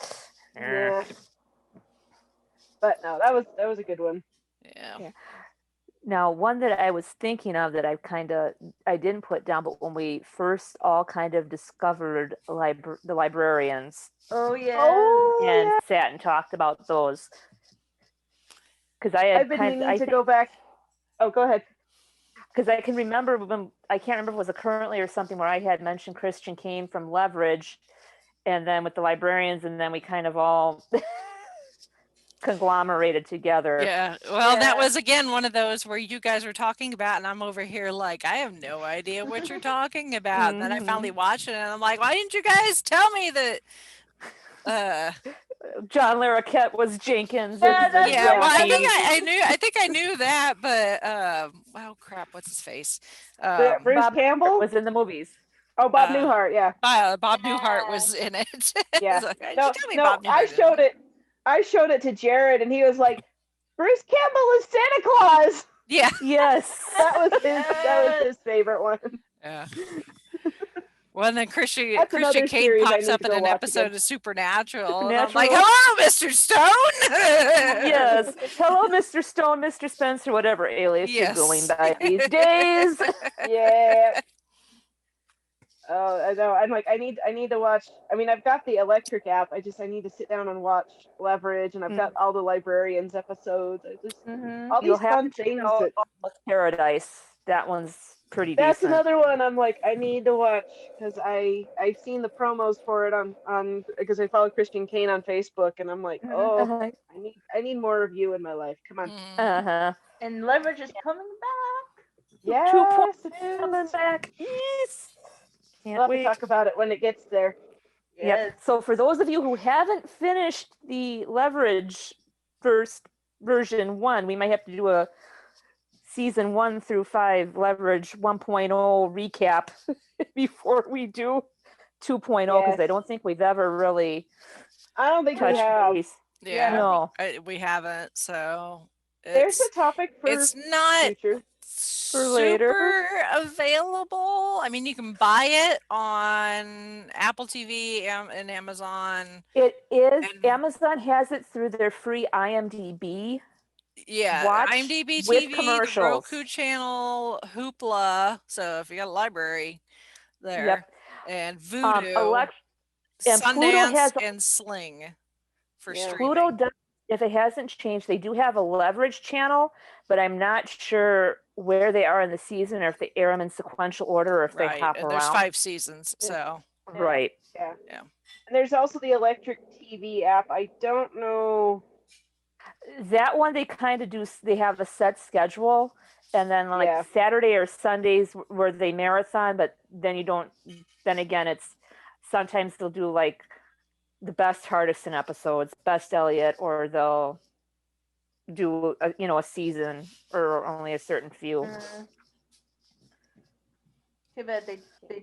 Yeah. But no, that was a good one. Yeah. Now, one that I was thinking of that I didn't put down, but when we first all kind of discovered the librarians. Oh yeah. And sat and talked about those. Because I've been meaning to go back. Oh, go ahead. Because I can remember I can't remember if it was a Currently or something where I had mentioned Christian Kane from Leverage, and then with the librarians, and then we kind of all conglomerated together. Yeah. Well, that was again one of those where you guys were talking about, and I'm over here like, I have no idea what you're talking about. And then I finally watched it, and I'm like, why didn't you guys tell me that? John Larroquette was Jenkins. Well, I think I knew that, but oh crap, what's his face? Bruce Bob Campbell was in the movies. Oh, Bob Newhart, yeah. Bob Newhart was in it. Yeah. Bob I showed it to Jared, and he was like, "Bruce Campbell is Santa Claus." Yeah. Yes. That was his favorite one. Yeah. Well, and then Christian Kane pops up in an episode of Supernatural. And I'm like, "Hello, Mr. Stone." Yes. Hello, Mr. Stone, Mr. Spencer, whatever alias you're going by these days. Yeah. Oh, I know. I'm like, I need to watch. I mean, I've got the Electric app. I need to sit down and watch Leverage, and I've got all the Librarians episodes. All You'll these have fun to check things out that. Almost Paradise. That one's pretty That's decent. another one. I'm like, I need to watch because I've seen the promos for it on because I follow Christian Kane on Facebook, and I'm like, oh, I need more of you in my life. Come on. Uh-huh. And Leverage is coming back. Yes, it 2.0 is. coming back. Yes. We'll have to talk about it when it gets there. Yep. So for those of you who haven't finished the Leverage first version 1, we might have to do a season 1 through 5 Leverage 1.0 recap before we do 2.0 because I don't think we've ever really. I don't think we touched have. base. Yeah, No. we haven't. So There's a topic for it's not future. For later. super available. I mean, you can buy it on Apple TV and Amazon. It is. Amazon has it through their free IMDb. Yeah, Watch IMDb with TV, the commercials. Roku channel, Hoopla. So if you got a library there, and Vudu, and Pluto Sundance, has and Sling for streaming. Pluto does, if it hasn't changed, they do have a Leverage channel, but I'm not sure where they are in the season or if they air them in sequential order or if they hop and around. there's 5 seasons, so Right. Yeah. Yeah. And there's also the Electric TV app. I don't know. That one they kind of do. They have a set schedule, and then like Saturday or Sundays where they marathon. But then you don't. Then again, it's sometimes they'll do like the best Hardison episodes, best Elliot, or they'll do a season or only a certain few. Too bad they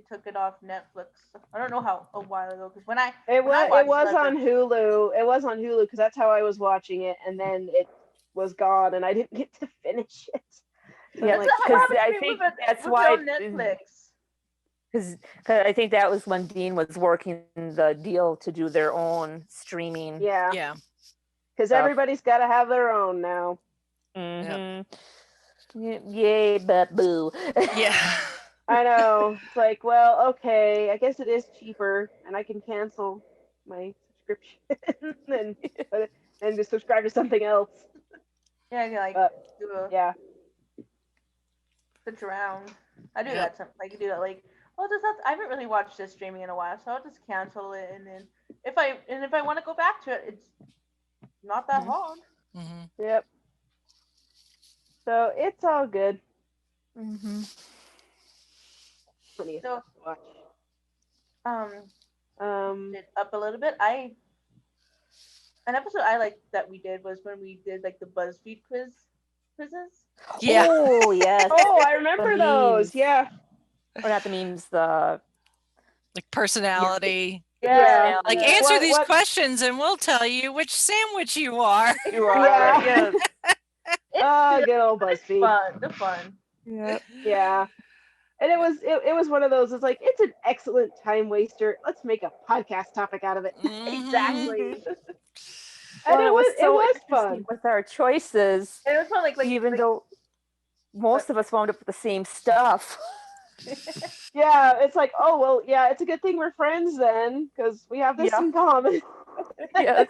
took it off Netflix. I don't know how a while ago because It was on Hulu. It was on Hulu because that's how I was watching it, and then it was gone, and I didn't get to finish it. So Yeah, because I think that's why on Netflix. Because I think that was when Dean was working the deal to do their own streaming. Yeah. Because everybody's got to have their own now. Yay, but boo. Yeah. I know. It's like, well, okay, I guess it is cheaper, and I can cancel my subscription and just subscribe to something else. Yeah, you like do a switch around. I do that. I can do that. Like, I haven't really watched this streaming in a while, so I'll just cancel it, and then if I want to go back to it, it's not that hard. Yep. So it's all good. So, it up a little bit. An episode I liked that we did was when we did like the BuzzFeed quizzes. Yeah. Oh yes. Oh, I remember those. Yeah. Or not the memes. The like personality. Yeah. Like answer these questions and we'll tell you which sandwich you are. You are. Yeah. Oh, good old BuzzFeed. The fun. Yeah. Yeah. And it was one of those. It's like it's an excellent time waster. Let's make a podcast topic out of it. Exactly. And well, it was fun with our choices. It was fun, like even though most of us wound up with the same stuff. Yeah, it's like, oh well, yeah, it's a good thing we're friends then, because we have this in common. Yes.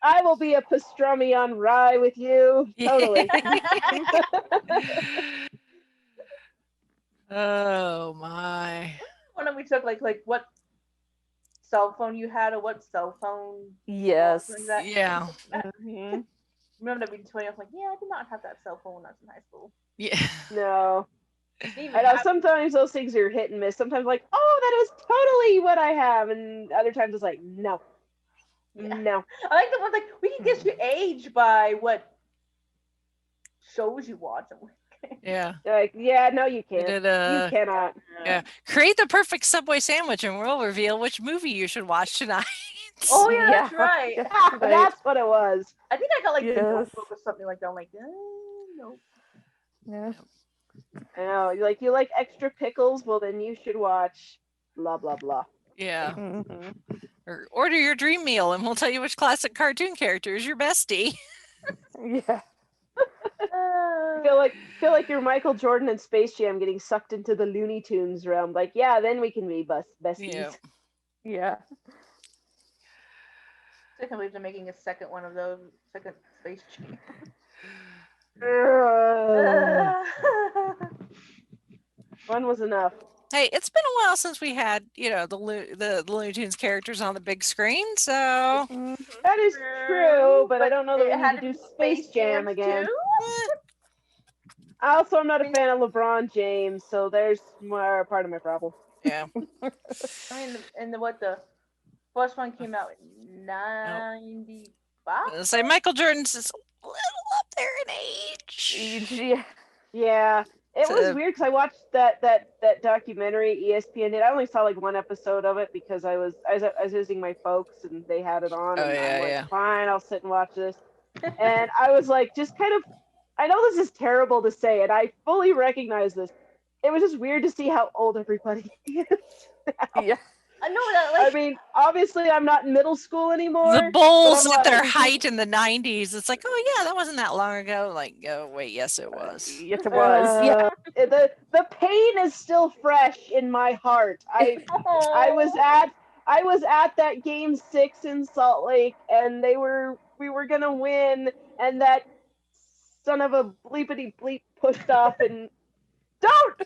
I will be a pastrami on rye with you. Totally. Oh my. When we took like what cell phone you had or what cell phone. Yes. Like that. Yeah. Remember that we 20? I was like, yeah, I did not have that cell phone when I was in high school. Yeah. No. I know sometimes those things are hit and miss. Sometimes like, oh, that is totally what I have, and other times it's like, no. Yeah. No. I like the ones like we can guess your age by what shows you watch. I'm like, yeah. Like, yeah, no, you can't. You cannot. Yeah. Create the perfect Subway sandwich and we'll reveal which movie you should watch tonight. Oh yeah, that's right. That's what it was. I think I got like the notebook or something like that. I'm like, no. Yeah. I know. You like extra pickles? Well, then you should watch blah blah blah. Yeah. Or order your dream meal and we'll tell you which classic cartoon character is your bestie. Yeah. feel like you're Michael Jordan in Space Jam getting sucked into the Looney Tunes realm. Like, yeah, then we can be besties. Yeah. I can't believe they're making a second one of those, second Space Jam. One was enough. Hey, it's been a while since we had, the Looney Tunes characters on the big screen, so that is true, but I don't know that we need to do Space Jam again. Also, I'm not a fan of LeBron James, so there's more part of my problem. Yeah. I mean, and the first one came out in 95. Say Michael Jordan's is a little up there in age. Yeah. It was weird because I watched that documentary ESPN did. I only saw like one episode of it because I was visiting my folks and they had it on. And I'm like, fine, I'll sit and watch this. And I was like, just kind of, I know this is terrible to say, and I fully recognize this. It was just weird to see how old everybody is now. Yeah. I know that. I mean, obviously, I'm not in middle school anymore. The Bulls at their height in the 90s. It's like, oh yeah, that wasn't that long ago. Like, oh wait, yes it was. Yes, it was. Yeah. The pain is still fresh in my heart. I was at that game 6 in Salt Lake, and we were gonna win, and that son of a bleepity bleep pushed off and.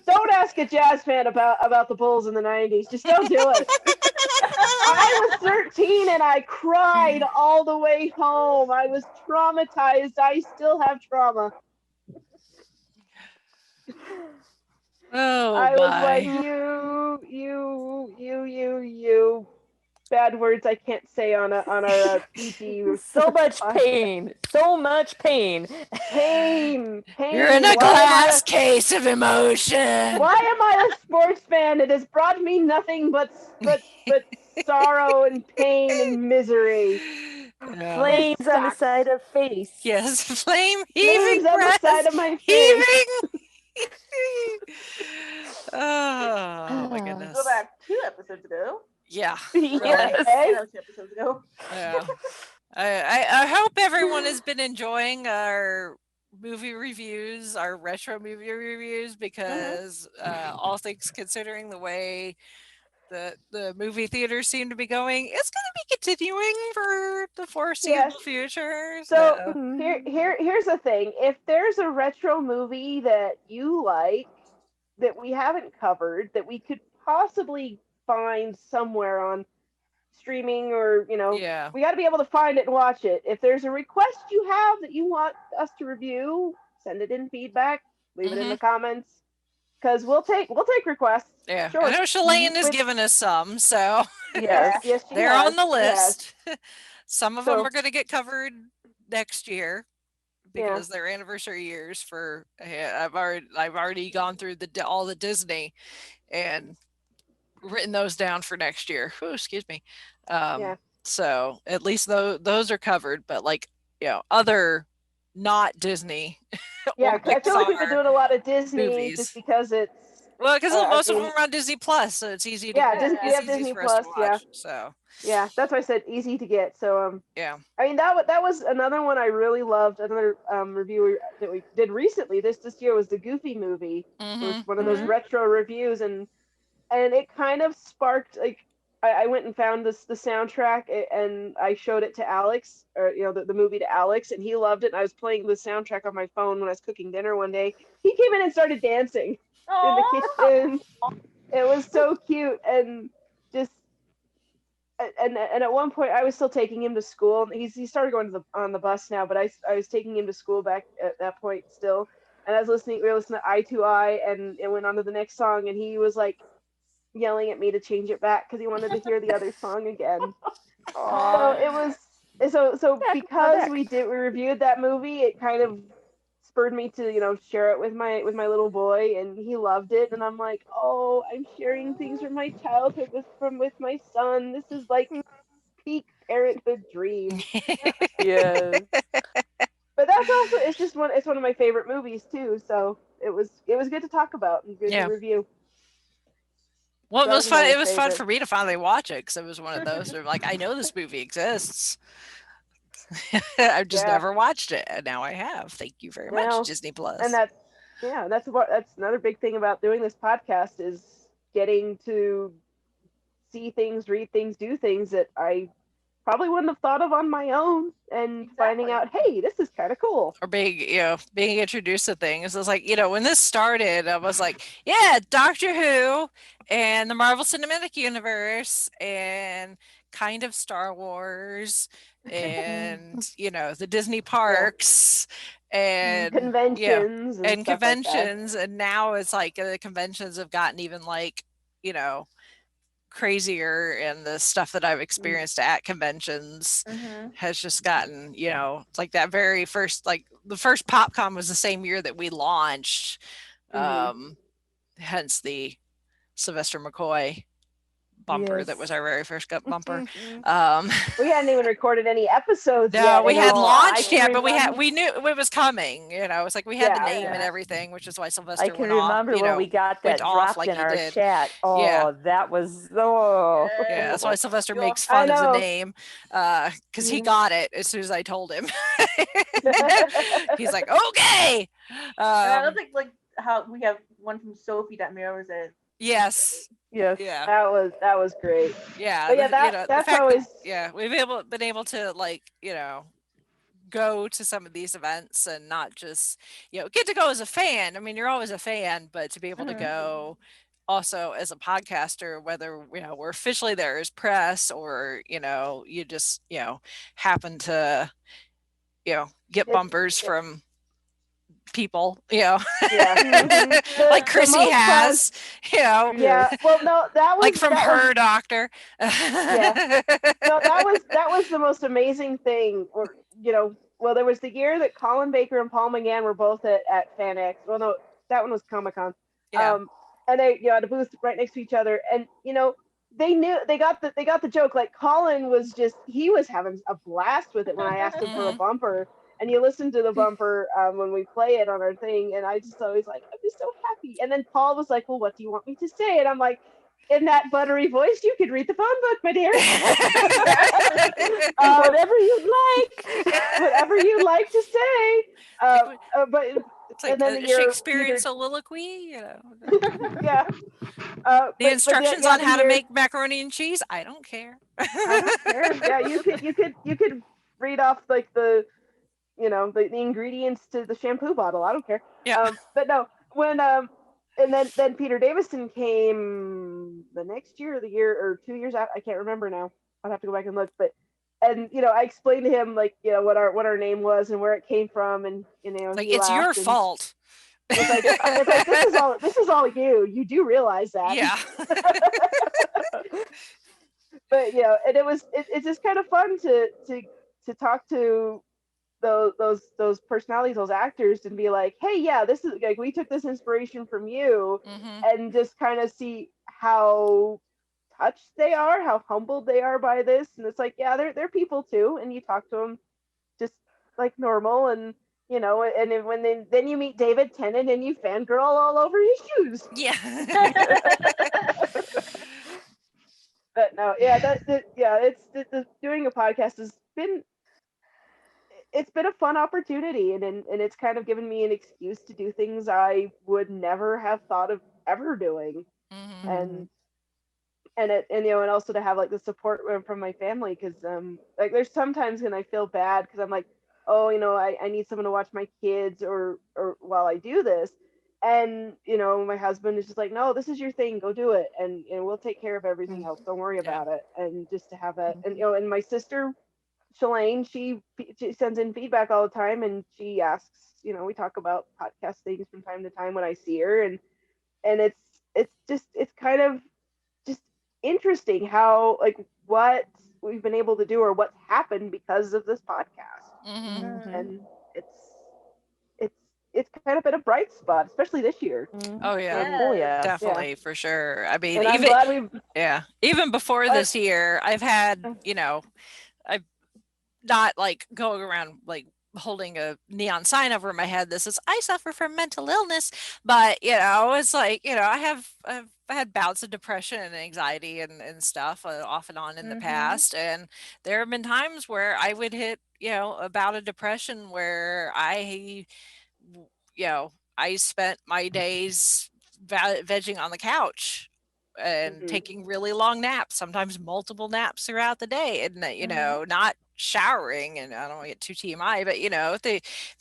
Don't ask a Jazz fan about the Bulls in the 90s. Just don't do it. I was 13 and I cried all the way home. I was traumatized. I still have trauma. Oh, I was like, you. Bad words I can't say on our PT. So much pain. So much pain. Pain. You're in a glass case of emotion. Why am I a sports fan? It has brought me nothing but sorrow and pain and misery. Yeah. Flames on the side of face. Yes, flame heaving on the side of my face. Oh my goodness. Go back 2 episodes ago. Yeah. Yes. Really. 2 episodes ago. Yeah. I hope everyone has been enjoying our movie reviews, our retro movie reviews, because all things considering the way the movie theaters seem to be going, it's going to be continuing for the foreseeable future. So here's the thing. If there's a retro movie that you like that we haven't covered, that we could possibly find somewhere on streaming or we got to be able to find it and watch it. If there's a request you have that you want us to review, send it in feedback, leave it in the comments, because we'll take requests. Yeah, sure. I know Shalane has given us some, so yes, they're on the list. Some of them are going to get covered next year because they're anniversary years. I've already gone through all the Disney and written those down for next year. Ooh, excuse me. So at least those are covered, but other not Disney. Yeah, I feel like we've been doing a lot of Disney movies. Just because it's because most of them are on Disney Plus, so it's easy to get. We have Disney Plus. So that's why I said easy to get. So yeah. I mean that was another one I really loved. Another review that we did recently this year was the Goofy movie. It was one of those retro reviews and it kind of sparked I went and found the soundtrack and I showed it to Alex, or the movie to Alex, and he loved it. And I was playing the soundtrack on my phone when I was cooking dinner one day. He came in and started dancing in the kitchen. It was so cute and just and at one point I was still taking him to school. He started going on the bus now, but I was taking him to school back at that point still. And we were listening to Eye to Eye, and it went on to the next song, and he was like yelling at me to change it back because he wanted to hear the other song again. So it was because we reviewed that movie, it kind of spurred me to share it with my little boy, and he loved it. And I'm like, oh, I'm sharing things from my childhood with my son. This is like peak parenthood dream. Yes. But that's also it's one of my favorite movies too. So it was good to talk about and good to review. Well, it was fun. It was fun for me to finally watch it because it was one of those where I know this movie exists. I've just never watched it, and now I have. Thank you very much, Disney Plus. And that's another big thing about doing this podcast is getting to see things, read things, do things that I probably wouldn't have thought of on my own, and finding out, hey, this is kind of cool. Or being introduced to things. It's like, when this started, I was like, yeah, Doctor Who and the Marvel Cinematic Universe and kind of Star Wars and, the Disney parks and conventions and conventions. Like, and now it's like the conventions have gotten even like, crazier, and the stuff that I've experienced at conventions has just gotten, it's like that very first, like the first PopCon was the same year that we launched, hence the Sylvester McCoy bumper. That was our very first bumper. We hadn't even recorded any episodes no, yet. we hadn't launched yet, but we knew it was coming. It's like we had the name and everything, which is why Sylvester I can remember when we got that dropped in our chat. That was yeah, that's why Sylvester makes fun of the name, because he got it as soon as I told him. He's like, okay. I don't think like how we have one from Sophie that mirrors it. Yes. Yeah. That was great. Yeah. But yeah, that's always. We've been able to like, go to some of these events and not just, get to go as a fan. I mean, you're always a fan, but to be able to go also as a podcaster, whether, we're officially there as press or, you just, happen to, get bumpers from people, like Chrissy has, Yeah. Well, no, that was like from her doctor. No, that was the most amazing thing. Well, there was the year that Colin Baker and Paul McGann were both at FanX. Well, no, that one was Comic-Con. And they had a booth right next to each other, and they got the joke. Like Colin was he was having a blast with it when I asked him for a bumper. And you listen to the bumper when we play it on our thing, and I just always like, I'm just so happy. And then Paul was like, well, what do you want me to say? And I'm like, in that buttery voice, you could read the phone book, my dear. Whatever you'd like. Whatever you'd like to say. But it's like the Shakespearean soliloquy, Yeah. The instructions on how to make macaroni and cheese, I don't care. I don't care. Yeah, you could read off like the ingredients to the shampoo bottle. I don't care. Yeah. But no, when and then Peter Davison came the next year, or the year or 2 years out. I can't remember now. I'll have to go back and look. But I explained to him like what our name was and where it came from, and like it's your fault. It's like this is all you. You do realize that. Yeah. But it's just kind of fun to talk to those personalities, those actors, and be like, hey, yeah, this is like we took this inspiration from you, and just kind of see how touched they are, how humbled they are by this. And it's like, yeah, they're people too, and you talk to them just like normal, and and then you meet David Tennant and you fangirl all over his shoes. Yeah. But no, it's doing a podcast has been. It's been a fun opportunity, and it's kind of given me an excuse to do things I would never have thought of ever doing, and also to have like the support from my family, because like there's sometimes when I feel bad because I'm like, oh, I need someone to watch my kids or while I do this, and my husband is just like, no, this is your thing, go do it, and we'll take care of everything else, don't worry about it. And just to have that, and my sister Shalane, she sends in feedback all the time, and she asks, we talk about podcast things from time to time when I see her, and it's kind of just interesting how like what we've been able to do or what's happened because of this podcast. And it's kind of been a bright spot, especially this year. Oh yeah, definitely, for sure. I mean, and even before this year, I've had, I've not like going around like holding a neon sign over my head that says I suffer from mental illness, but it's like I've had bouts of depression and anxiety and stuff off and on in the past, and there have been times where I would hit a bout of depression where I spent my days vegging on the couch and taking really long naps, sometimes multiple naps throughout the day, and not showering. And I don't want to get too TMI, but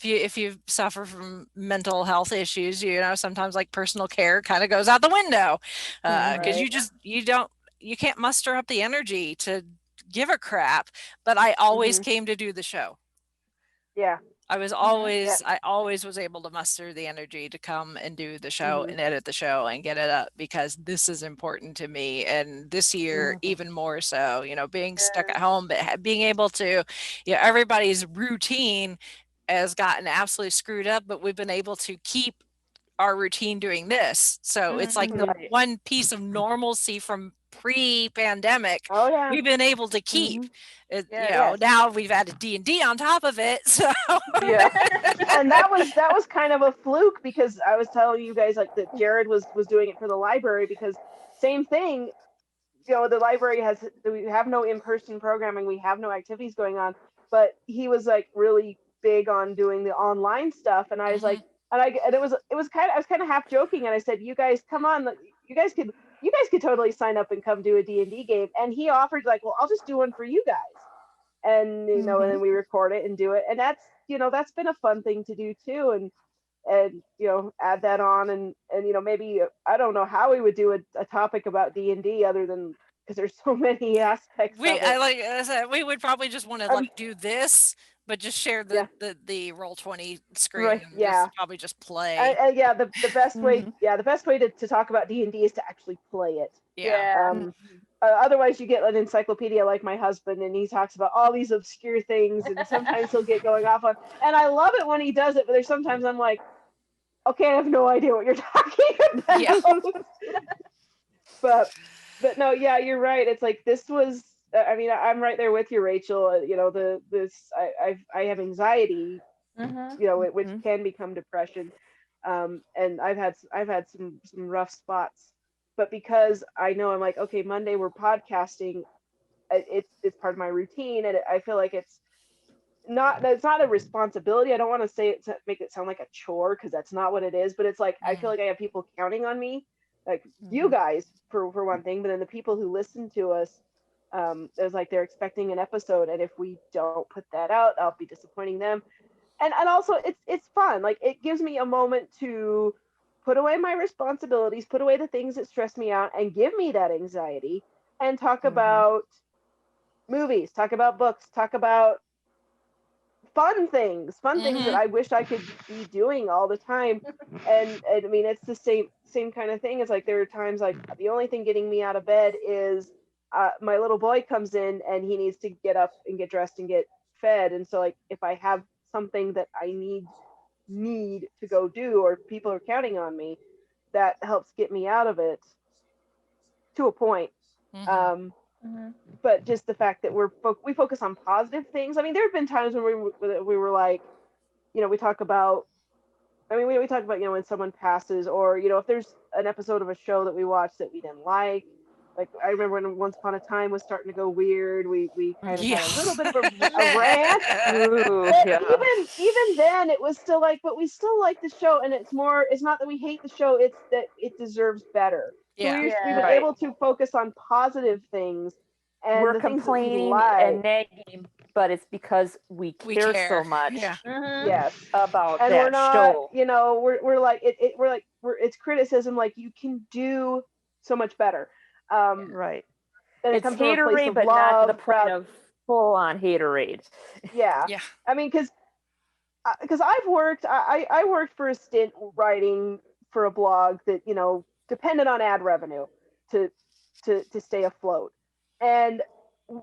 if you suffer from mental health issues, sometimes like personal care kind of goes out the window because you can't muster up the energy to give a crap. But I always came to do the show. Yeah. I always was able to muster the energy to come and do the show and edit the show and get it up because this is important to me. And this year, even more so, being stuck at home, but being able to, everybody's routine has gotten absolutely screwed up, but we've been able to keep our routine doing this. So it's like the one piece of normalcy from pre-pandemic we've been able to keep. Now we've added D&D on top of it. So and that was kind of a fluke because I was telling you guys like that Jared was doing it for the library because same thing. The library we have no in-person programming, we have no activities going on, but he was like really big on doing the online stuff, and I was like, it was kind of, I was kind of half joking, and I said, you guys come on, you guys could totally sign up and come do a D&D game, and he offered like, well, I'll just do one for you guys, and and then we record it and do it, and that's been a fun thing to do too, and add that on, and maybe I don't know how we would do a topic about D&D other than because there's so many aspects of it. I said, we would probably just want to do this, but just share the Roll20 screen. Right, and just probably just play. The best way the best way to talk about D&D is to actually play it. Otherwise you get an encyclopedia like my husband, and he talks about all these obscure things, and sometimes he'll get going off on, and I love it when he does it, but there's sometimes I'm like, okay, I have no idea what you're talking about. But no, you're right. It's like this was. I mean, I'm right there with you, Rachel. I have anxiety, which can become depression, and I've had some rough spots. But because I know I'm like, okay, Monday we're podcasting, it's part of my routine, and I feel like it's not a responsibility. I don't want to say it to make it sound like a chore because that's not what it is. But it's like I feel like I have people counting on me, like you guys for one thing, but then the people who listen to us, it's like they're expecting an episode, and if we don't put that out, I'll be disappointing them. And also it's fun. Like it gives me a moment to put away my responsibilities, put away the things that stress me out and give me that anxiety, and talk about movies, talk about books, talk about fun things that I wish I could be doing all the time. And I mean, it's the same kind of thing. It's like there are times like the only thing getting me out of bed is my little boy comes in and he needs to get up and get dressed and get fed. And so like if I have something that I need to go do, or people are counting on me, that helps get me out of it to a point. But just the fact that we focus on positive things. I mean, there have been times when we were like, we talk about, we talk about, when someone passes, or, if there's an episode of a show that we watched that we didn't like I remember when Once Upon a Time was starting to go weird, we kind of had a little bit of a rant. Even then it was still like, but we still like the show, and it's not that we hate the show, it's that it deserves better. So we've been able to focus on positive things, and we're the complaining and nagging, but it's because we care so much. Yes, about and that we're not, show. we're like it's criticism. Like you can do so much better. Right. And it's haterade, but not to the point of full-on haterade. Yeah. I mean, because I've worked, I worked for a stint writing for a blog that depended on ad revenue to stay afloat, and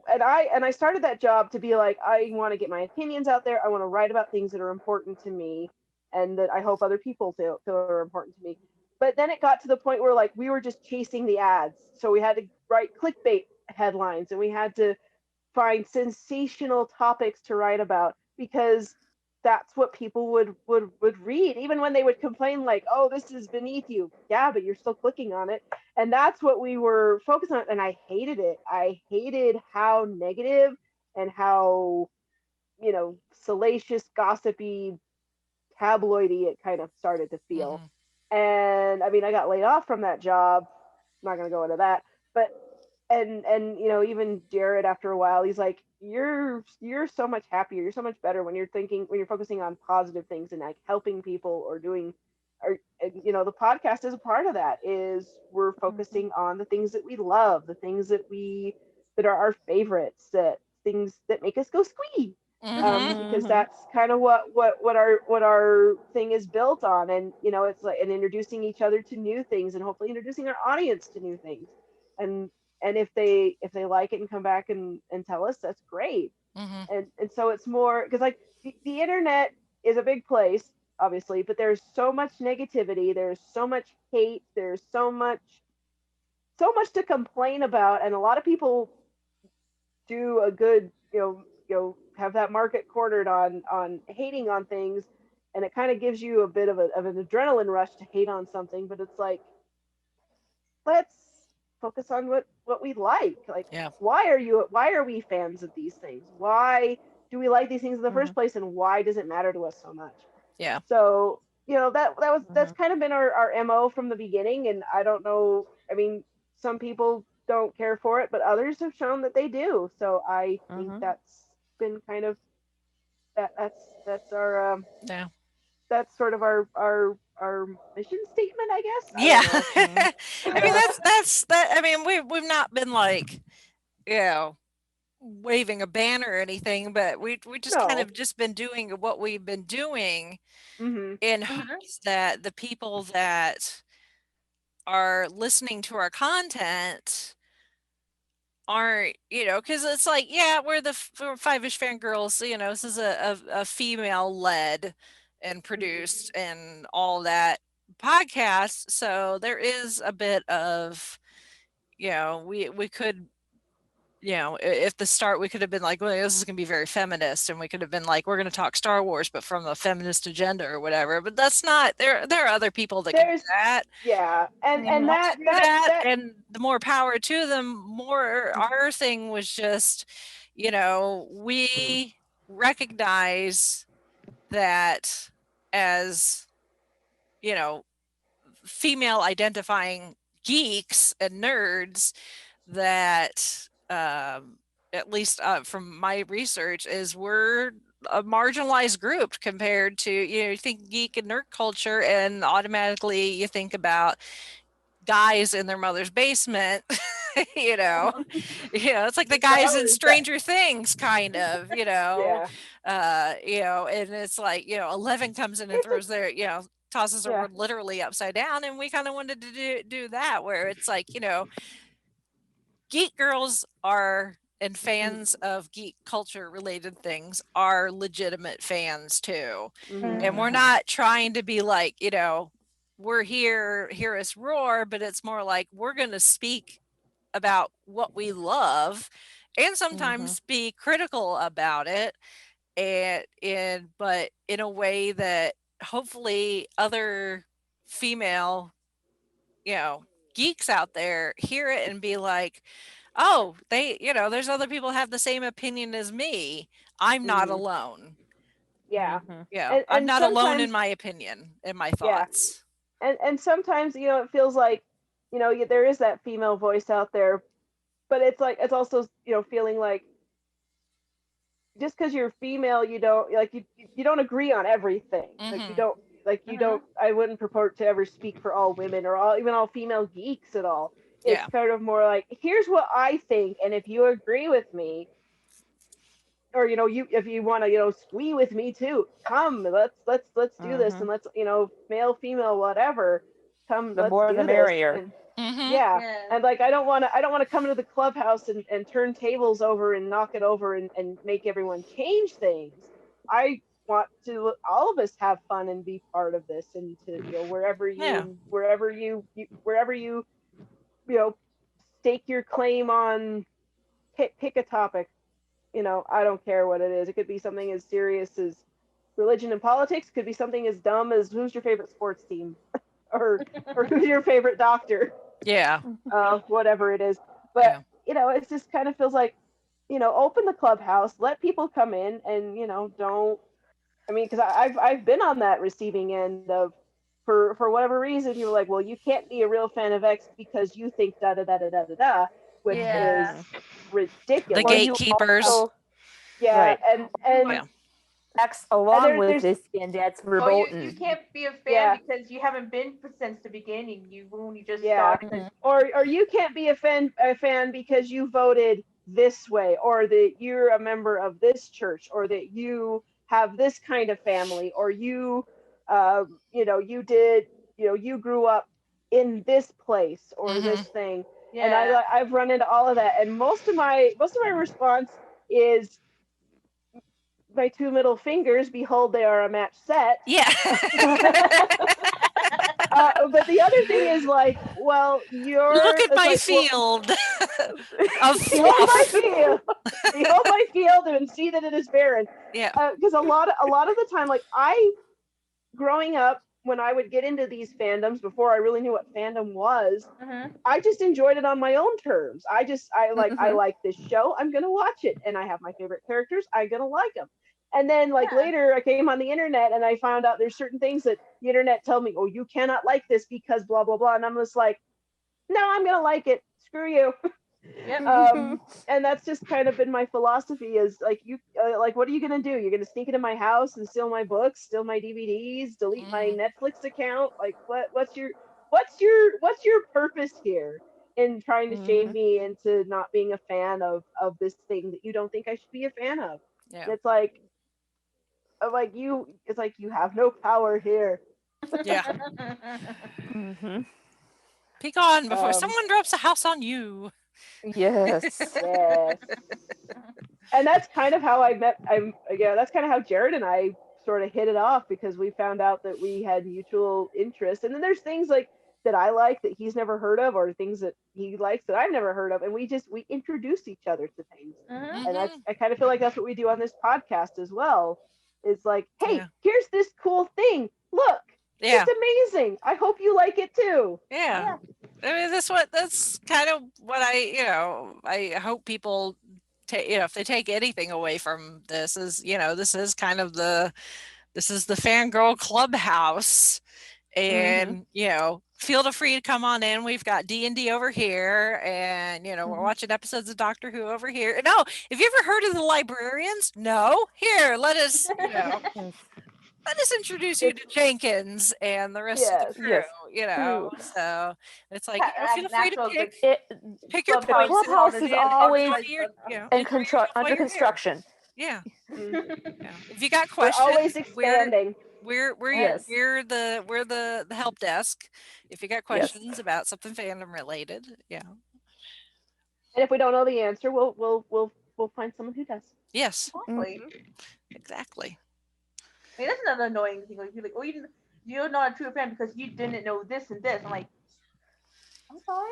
I started that job to be like, I want to get my opinions out there. I want to write about things that are important to me, and that I hope other people feel are important to me. But then it got to the point where like we were just chasing the ads. So we had to write clickbait headlines, and we had to find sensational topics to write about, because that's what people would read, even when they would complain like, oh, this is beneath you. Yeah, but you're still clicking on it. And that's what we were focused on. And I hated it. I hated how negative and how, salacious, gossipy, tabloidy it kind of started to feel. And I mean, I got laid off from that job. I'm not going to go into that, but and even Jared, after a while, he's like, you're so much happier, you're so much better when you're focusing on positive things and like helping people or doing, or the podcast is a part of that. Is we're focusing on the things that we love, the things that are our favorites, that things that make us go squee. Because that's kind of what our thing is built on. And it's like, and introducing each other to new things, and hopefully introducing our audience to new things. And if they like it and come back and tell us, that's great. And so it's more because like the internet is a big place, obviously, but there's so much negativity, there's so much hate, there's so much to complain about, and a lot of people do a good have that market cornered on hating on things, and it kind of gives you a bit of an adrenaline rush to hate on something. But it's like, let's focus on what we like. Why are we fans of these things? Why do we like these things in the first place, and why does it matter to us so much? So that's kind of been our MO from the beginning. And I don't know, I mean, some people don't care for it, but others have shown that they do. So I think that's been kind of that's our that's sort of our mission statement, I guess. I mean, that's that. I mean, we've not been like, waving a banner or anything, but we just kind of just been doing what we've been doing in hopes that the people that are listening to our content aren't, because it's like, we're the Five-ish Fangirls, this is a female led and produced and all that podcast. So there is a bit of, we could, if the start, we could have been like, well, this is going to be very feminist, and we could have been like, we're going to talk Star Wars, but from a feminist agenda or whatever. But that's not, there are other people that can do that. And that and the more power to them. More, our thing was just, we recognize that as, female identifying geeks and nerds, that at least from my research, is we're a marginalized group compared to, you think geek and nerd culture and automatically you think about guys in their mother's basement. It's like the guys in Stranger Things kind of, and it's like, 11 comes in and throws their, tosses her world literally upside down. And we kind of wanted to do that, where it's like, geek girls are, and fans of geek culture related things are legitimate fans too. And we're not trying to be like, we're here, hear us roar, but it's more like, we're going to speak about what we love and sometimes be critical about it, but in a way that hopefully other female, geeks out there hear it and be like, oh, they, there's other people have the same opinion as me. I'm not alone. I'm not alone in my opinion, in my thoughts. And sometimes, it feels like, there is that female voice out there, but it's like, it's also, feeling like just because you're female, you don't like, you don't agree on everything. Like you don't, I wouldn't purport to ever speak for all women or even all female geeks at all. It's kind of more like, here's what I think, and if you agree with me, or if you want to squee with me too, come, let's do this, and let's male, female, whatever, come, the let's more do the this. merrier. And, and like I don't want to come into the clubhouse and turn tables over and knock it over and make everyone change things. I want to all of us have fun and be part of this, and to wherever you stake your claim on, pick a topic. I don't care what it is. It could be something as serious as religion and politics. Could be something as dumb as who's your favorite sports team, or who's your favorite doctor. Yeah. Whatever it is. But it just kind of feels like, open the clubhouse, let people come in, and don't. I mean, because I've been on that receiving end of, for whatever reason, you're like, well, you can't be a real fan of X because you think da da da da da da da, which is ridiculous. The gatekeepers. Yeah, Right. and X along with there's this, and that's Oh, verboten. you can't be a fan because you haven't been since the beginning. You only just yeah, started. or you can't be a fan because you voted this way, or that you're a member of this church, or that you have this kind of family, or you you grew up in this place or this thing. And I've run into all of that, and most of my response is my two middle fingers, behold, they are a match set. Yeah. But the other thing is like, well, look at my like, field of behold my field, behold my field, and see that it is barren. Yeah. Because a lot of the time, like growing up, when I would get into these fandoms before I really knew what fandom was, I just enjoyed it on my own terms. I like this show, I'm gonna watch it, and I have my favorite characters, I'm gonna like them. And then later I came on the internet and I found out there's certain things that the internet told me, oh, you cannot like this because blah blah blah, and I'm just like, no, I'm gonna like it, screw you. And that's just kind of been my philosophy, is like, you what are you gonna do? You're gonna sneak into my house and steal my books, steal my DVDs, delete my Netflix account? Like, what's your purpose here in trying to shame me into not being a fan of this thing that you don't think I should be a fan of? Yeah. It's like you have no power here. Yeah. Be gone before someone drops a house on you. Yes. Yes. And that's kind of how that's kind of how Jared and I sort of hit it off, because we found out that we had mutual interests. And then there's things like that I like that he's never heard of, or things that he likes that I've never heard of, and we introduce each other to things. And I kind of feel like that's what we do on this podcast as well. It's like, hey, here's this cool thing. Look, it's amazing. I hope you like it too. Yeah. I mean, that's kind of what I hope people take, if they take anything away from this, is, this is kind of this is the Fangirl Clubhouse, and feel free to come on in. We've got D&D over here, and we're watching episodes of Doctor Who over here. No, have you ever heard of the Librarians? No, here, let us let us introduce you to Jenkins and the rest of the crew. So it's like, feel free to pick your the points. clubhouse is always under construction. Yeah. If you got We're questions, always expanding. We're the help desk. If you got questions about something fandom related, And if we don't know the answer, we'll find someone who does. Yes. Exactly. I mean, that's another annoying thing. Like, you're like, oh, you're not a true fan because you didn't know this and this. I'm like, I'm sorry,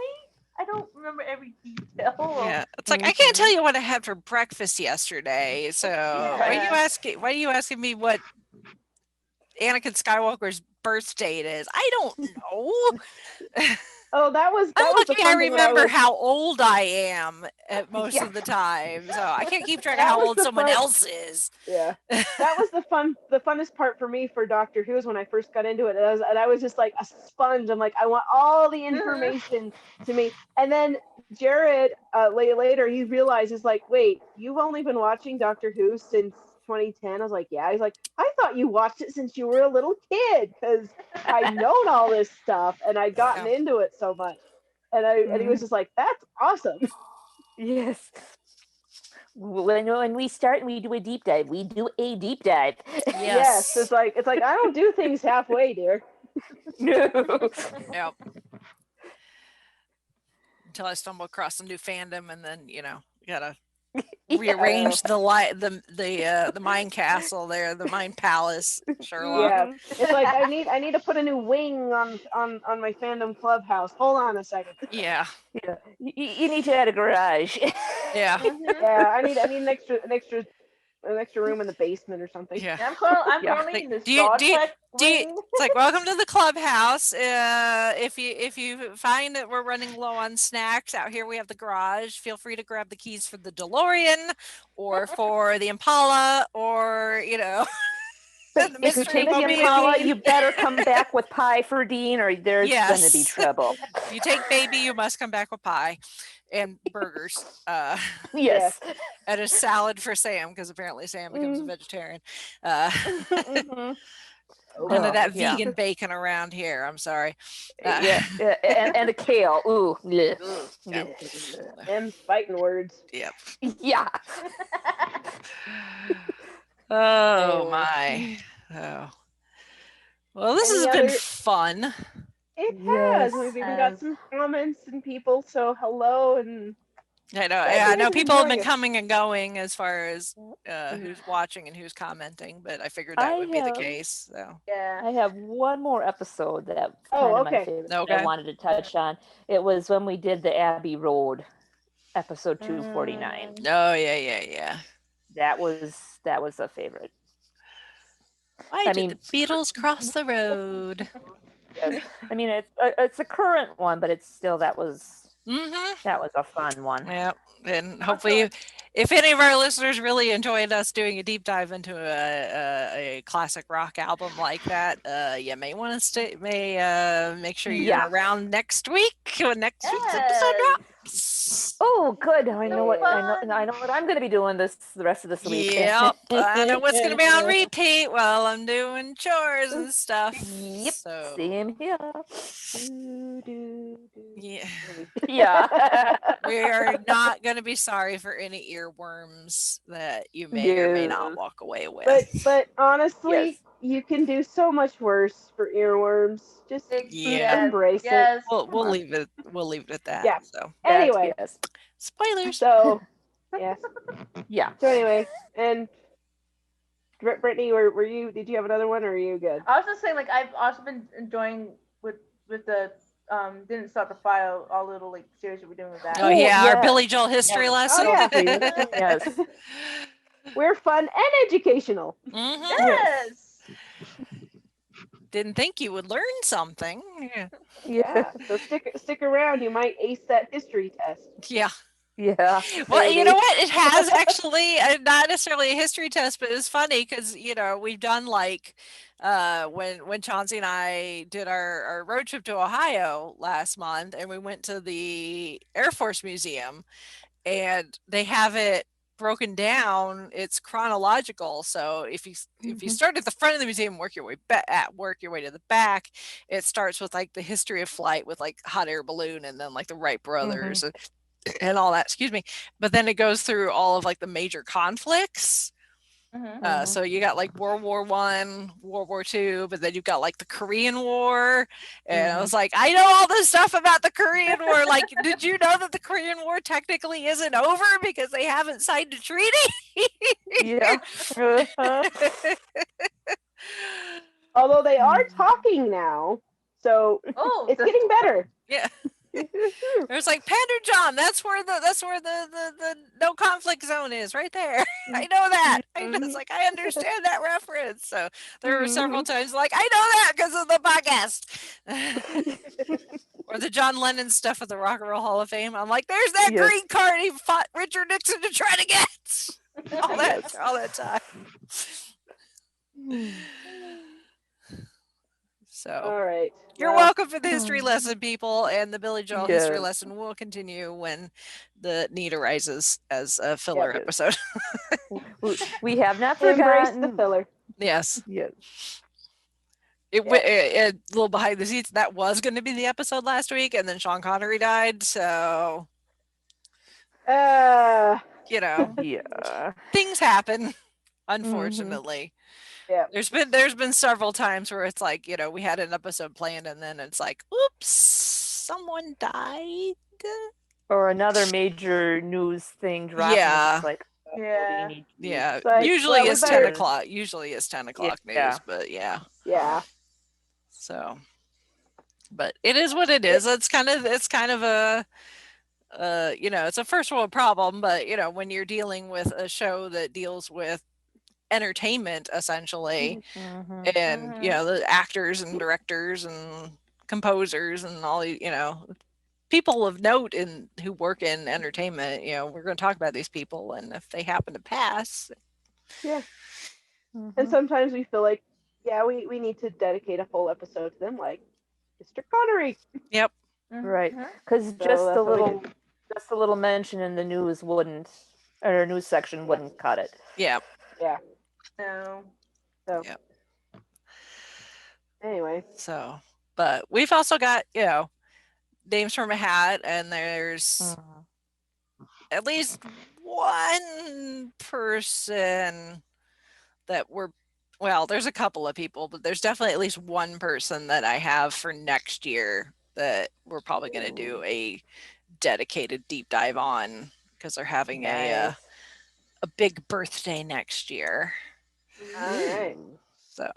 I don't remember every detail. Yeah, it's like, I can't tell you what I had for breakfast yesterday. So why are you asking me what Anakin Skywalker's birth date is? I don't know. Oh, that was I remember how old I am at most of the time, so I can't keep track of how old someone else is. Yeah, that was the funnest part for me for Doctor Who, is when I first got into it, and I was just like a sponge. I'm like, I want all the information to me. And then Jared, later, he realizes, like, wait, you've only been watching Doctor Who since 2010. I was like, yeah. He's like, I thought you watched it since you were a little kid, because I'd known all this stuff and I'd gotten into it so much. And he was just like, that's awesome. Yes. When we start and we do a deep dive, we do a deep dive. Yes. It's like I don't do things halfway, dear. No. Yep. Until I stumble across some new fandom, and then you gotta rearrange the Mind Castle there, the Mind Palace, Sherlock. Yeah, it's like I need to put a new wing on my fandom clubhouse. Hold on a second. Yeah. You need to add a garage. Yeah. Yeah, I need an extra an extra room in the basement or something. Yeah. I'm currently in the Star Trek wing. It's like, welcome to the clubhouse. If you find that we're running low on snacks out here, we have the garage. Feel free to grab the keys for the DeLorean or for the Impala, or If you take the Impala, you better come back with pie for Dean, or there's going to be trouble. If you take baby, you must come back with pie and burgers. Yes. And a salad for Sam, because apparently Sam becomes a vegetarian. None of that vegan bacon around here. I'm sorry. And a kale. Ooh. Them fighting words. Yep. Yeah. Oh my. Oh. Well, this has been fun. It has. We've even got some comments and people. So hello and. I know. Yeah, I know people have been coming and going as far as who's watching and who's commenting, but I figured that would be the case. So yeah, I have one more episode that my favorite that I wanted to touch on. It was when we did the Abbey Road episode 249. Oh yeah. That was a favorite. Why did the Beatles cross the road? I mean, it's a current one, but it's still that was a fun one. Yeah, and hopefully, if any of our listeners really enjoyed us doing a deep dive into a classic rock album like that, you may want to make sure you're around next week when next week's episode drops. Oh, good. I know what I'm going to be doing the rest of this week. Yep, I know what's going to be on repeat while I'm doing chores and stuff. Yep, so. Same here. Yeah. Yeah. We are not going to be sorry for any earworms that you may or may not walk away with. But honestly, you can do so much worse for earworms. Just embrace it. We'll leave it. We'll leave it at that. Yeah. So anyway, spoilers. So yes. Yeah. So anyway, and Brittany, were you? Did you have another one, or are you good? I was just saying, like, I've also been enjoying with the Didn't Stop the Fire, all little like series that we're doing with that. Oh yeah, our Billy Joel history lesson. Oh, yeah. Yes. We're fun and educational. Yes. Didn't think you would learn something. Yeah. So stick around. You might ace that history test. Yeah. Yeah. Well, you know what? It has actually not necessarily a history test, but it's funny because we've done like when Chauncey and I did our road trip to Ohio last month, and we went to the Air Force Museum, and they have it broken down. It's chronological, so if you start at the front of the museum, work your way to the back, it starts with like the history of flight with like hot air balloon, and then like the Wright brothers and all that, excuse me, but then it goes through all of like the major conflicts. So you got like World War I, World War II, but then you've got like the Korean War, and I was like, I know all this stuff about the Korean War. Like, did you know that the Korean War technically isn't over because they haven't signed a treaty? Yeah. Although they are talking now, so it's getting better. Yeah. There's like Panderjom. That's where the no conflict zone is, right there. I know that. It's like I understand that reference. So there were several times like I know that because of the podcast. Or the John Lennon stuff with the Rock and Roll Hall of Fame. I'm like, there's that green card he fought Richard Nixon to try to get. all that time. So all right. You're welcome for the history lesson, people, and the Billy Joel history lesson will continue when the need arises as a filler episode. We have not forgotten the filler. Yes. Yes. A little behind the scenes, that was going to be the episode last week, and then Sean Connery died, so things happen, unfortunately. Yeah. There's been several times where it's like, we had an episode planned and then it's like, oops, someone died. Or another major news thing dropped. Yeah. It's like, yeah. But, usually it's 10 o'clock. Usually it's 10 o'clock news, but yeah. Yeah. So, but it is what it is. It's kind of a it's a first world problem, but when you're dealing with a show that deals with entertainment essentially, and the actors and directors and composers and all people of note who work in entertainment. We're going to talk about these people, and if they happen to pass, and sometimes we feel like we need to dedicate a whole episode to them, like Mr. Connery. Yep. Right, because just a little mention in the news news section wouldn't cut it. Yeah. No. So. Yeah. Anyway. So, but we've also got names from a hat, and there's at least one person that there's a couple of people, but there's definitely at least one person that I have for next year that we're probably going to do a dedicated deep dive on, because they're having a big birthday next year. All right. So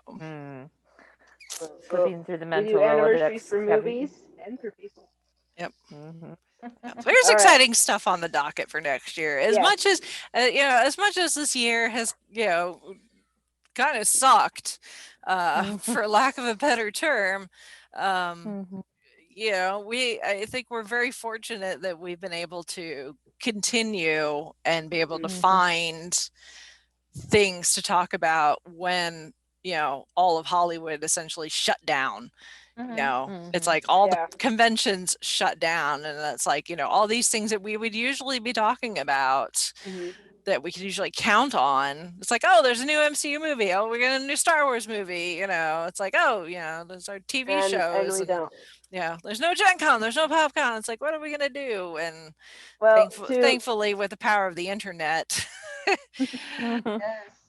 flipping through the mental anniversaries for movies and for people. Yep. There's exciting stuff on the docket for next year. As much as this year has kind of sucked, for lack of a better term. I think we're very fortunate that we've been able to continue and be able to find things to talk about when all of Hollywood essentially shut down. It's like all the conventions shut down, and that's like all these things that we would usually be talking about that we could usually count on. It's like, oh, there's a new MCU movie, oh, we're getting a new Star Wars movie, it's like, oh, there's our TV shows, and we don't. There's no Gen Con, there's no PopCon. It's like, what are we gonna do? And thankfully, with the power of the internet,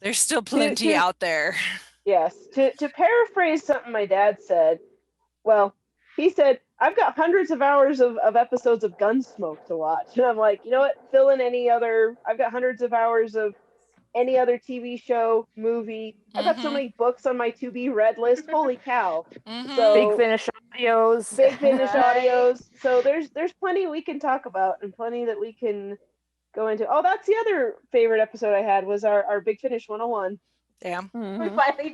there's still plenty out there. Yes. To paraphrase something my dad said, he said, I've got hundreds of hours of episodes of Gunsmoke to watch. And I'm like, you know what? Fill in I've got hundreds of hours of any other TV show, movie. I've got so many books on my to be read list. Holy cow. So Big Finish audios. So there's plenty we can talk about, and plenty that we can go into. Oh, that's the other favorite episode I had, was our Big Finish 101. Damn. We finally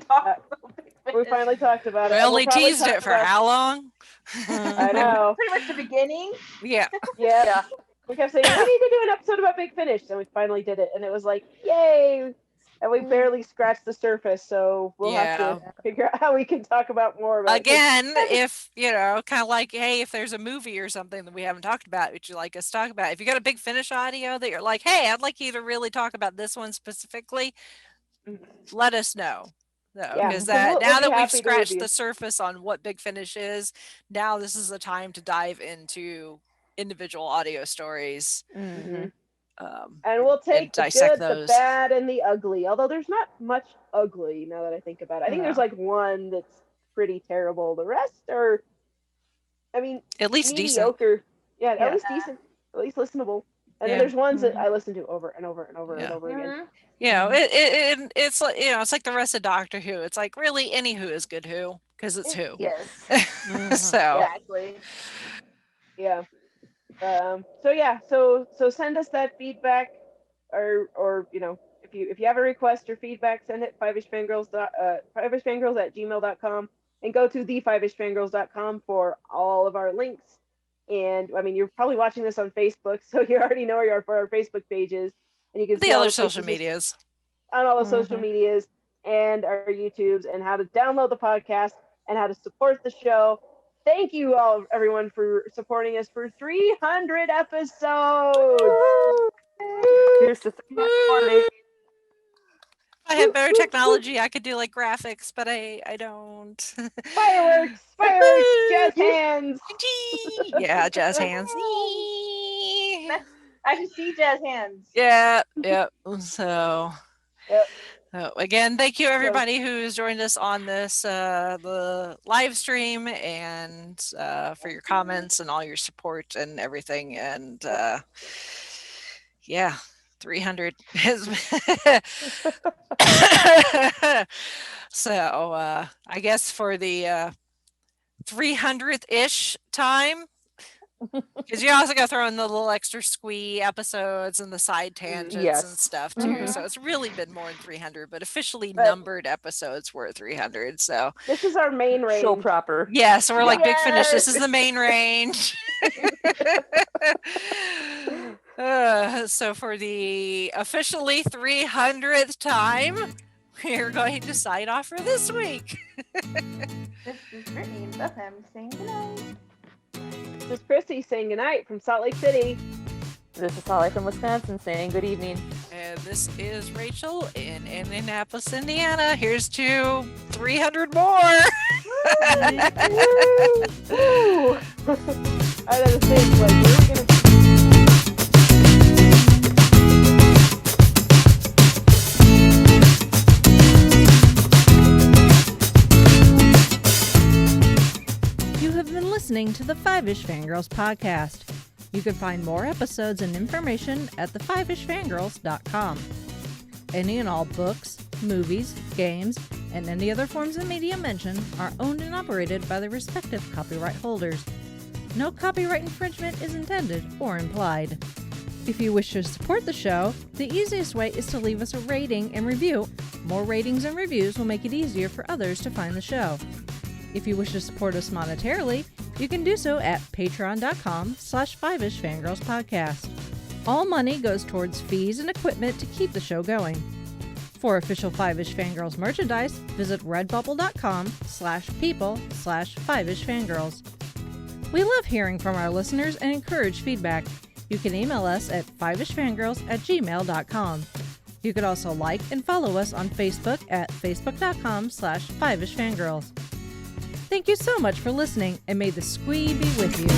talked about it. We only teased it for how long? I know. Pretty much the beginning. Yeah. We kept saying, we need to do an episode about Big Finish, and we finally did it, and it was like, yay! And we barely scratched the surface, so we'll have to figure out how we can talk about more about again, it. If, kind of like, hey, if there's a movie or something that we haven't talked about, would you like us to talk about? If you got a Big Finish audio that you're like, hey, I'd like you to really talk about this one specifically, let us know. Because now that we've scratched the surface on what Big Finish is, now this is the time to dive into individual audio stories. And we'll take the good, the bad, and the ugly. Although there's not much ugly now that I think about it. I think there's like one that's pretty terrible. The rest are, at least mediocre. Decent. Yeah, at least decent, at least listenable. And then there's ones that I listen to over and over and over and over again. It's like it's like the rest of Doctor Who. It's like, really, any Who is good Who, because it's Who. Yes. So exactly. Yeah. So send us that feedback, or if you have a request or feedback, send it fiveishfangirls@gmail.com, and go to the5ishfangirls.com for all of our links. And you're probably watching this on Facebook, so you already know where our Facebook page is, and you can see the all other social medias, on all the social medias, and our YouTubes, and how to download the podcast, and how to support the show. Thank you all, everyone, for supporting us for 300 episodes. Here's the thing. If I had better technology, I could do like graphics, but I don't. Fireworks, jazz hands. Yeah, jazz hands. I can see jazz hands. Yeah. So. Yep. So again, thank you everybody who's joined us on this the live stream, and for your comments and all your support and everything. And 300 is so I guess for the 300th ish time, Because you also got to throw in the little extra squee episodes and the side tangents and stuff too. So it's really been more than 300, but officially numbered episodes were 300. So this is our main range. Show proper. Yeah, so we're like Big Finish. This is the main range. So for the officially 300th time, we're going to sign off for this week. This is Brittany and Bethlehem saying goodnight. This is Chrissy saying goodnight from Salt Lake City. This is Holly from Wisconsin saying good evening. And this is Rachel in Indianapolis, Indiana. Here's to 300 more. Woo! I had to think, like, we were gonna. You have been listening to the Five-ish Fangirls podcast. You can find more episodes and information at thefivishfangirls.com. Any and all books, movies, games, and any other forms of media mentioned are owned and operated by the respective copyright holders. No copyright infringement is intended or implied. If you wish to support the show, the easiest way is to leave us a rating and review. More ratings and reviews will make it easier for others to find the show. If you wish to support us monetarily, you can do so at patreon.com/5ishfangirlspodcast. All money goes towards fees and equipment to keep the show going. For official Five-ish Fangirls merchandise, visit redbubble.com/people/5ishfangirls. We love hearing from our listeners and encourage feedback. You can email us at fiveishfangirls@gmail.com. You could also like and follow us on Facebook at facebook.com/5ishfangirls. Thank you so much for listening, and may the squee be with you.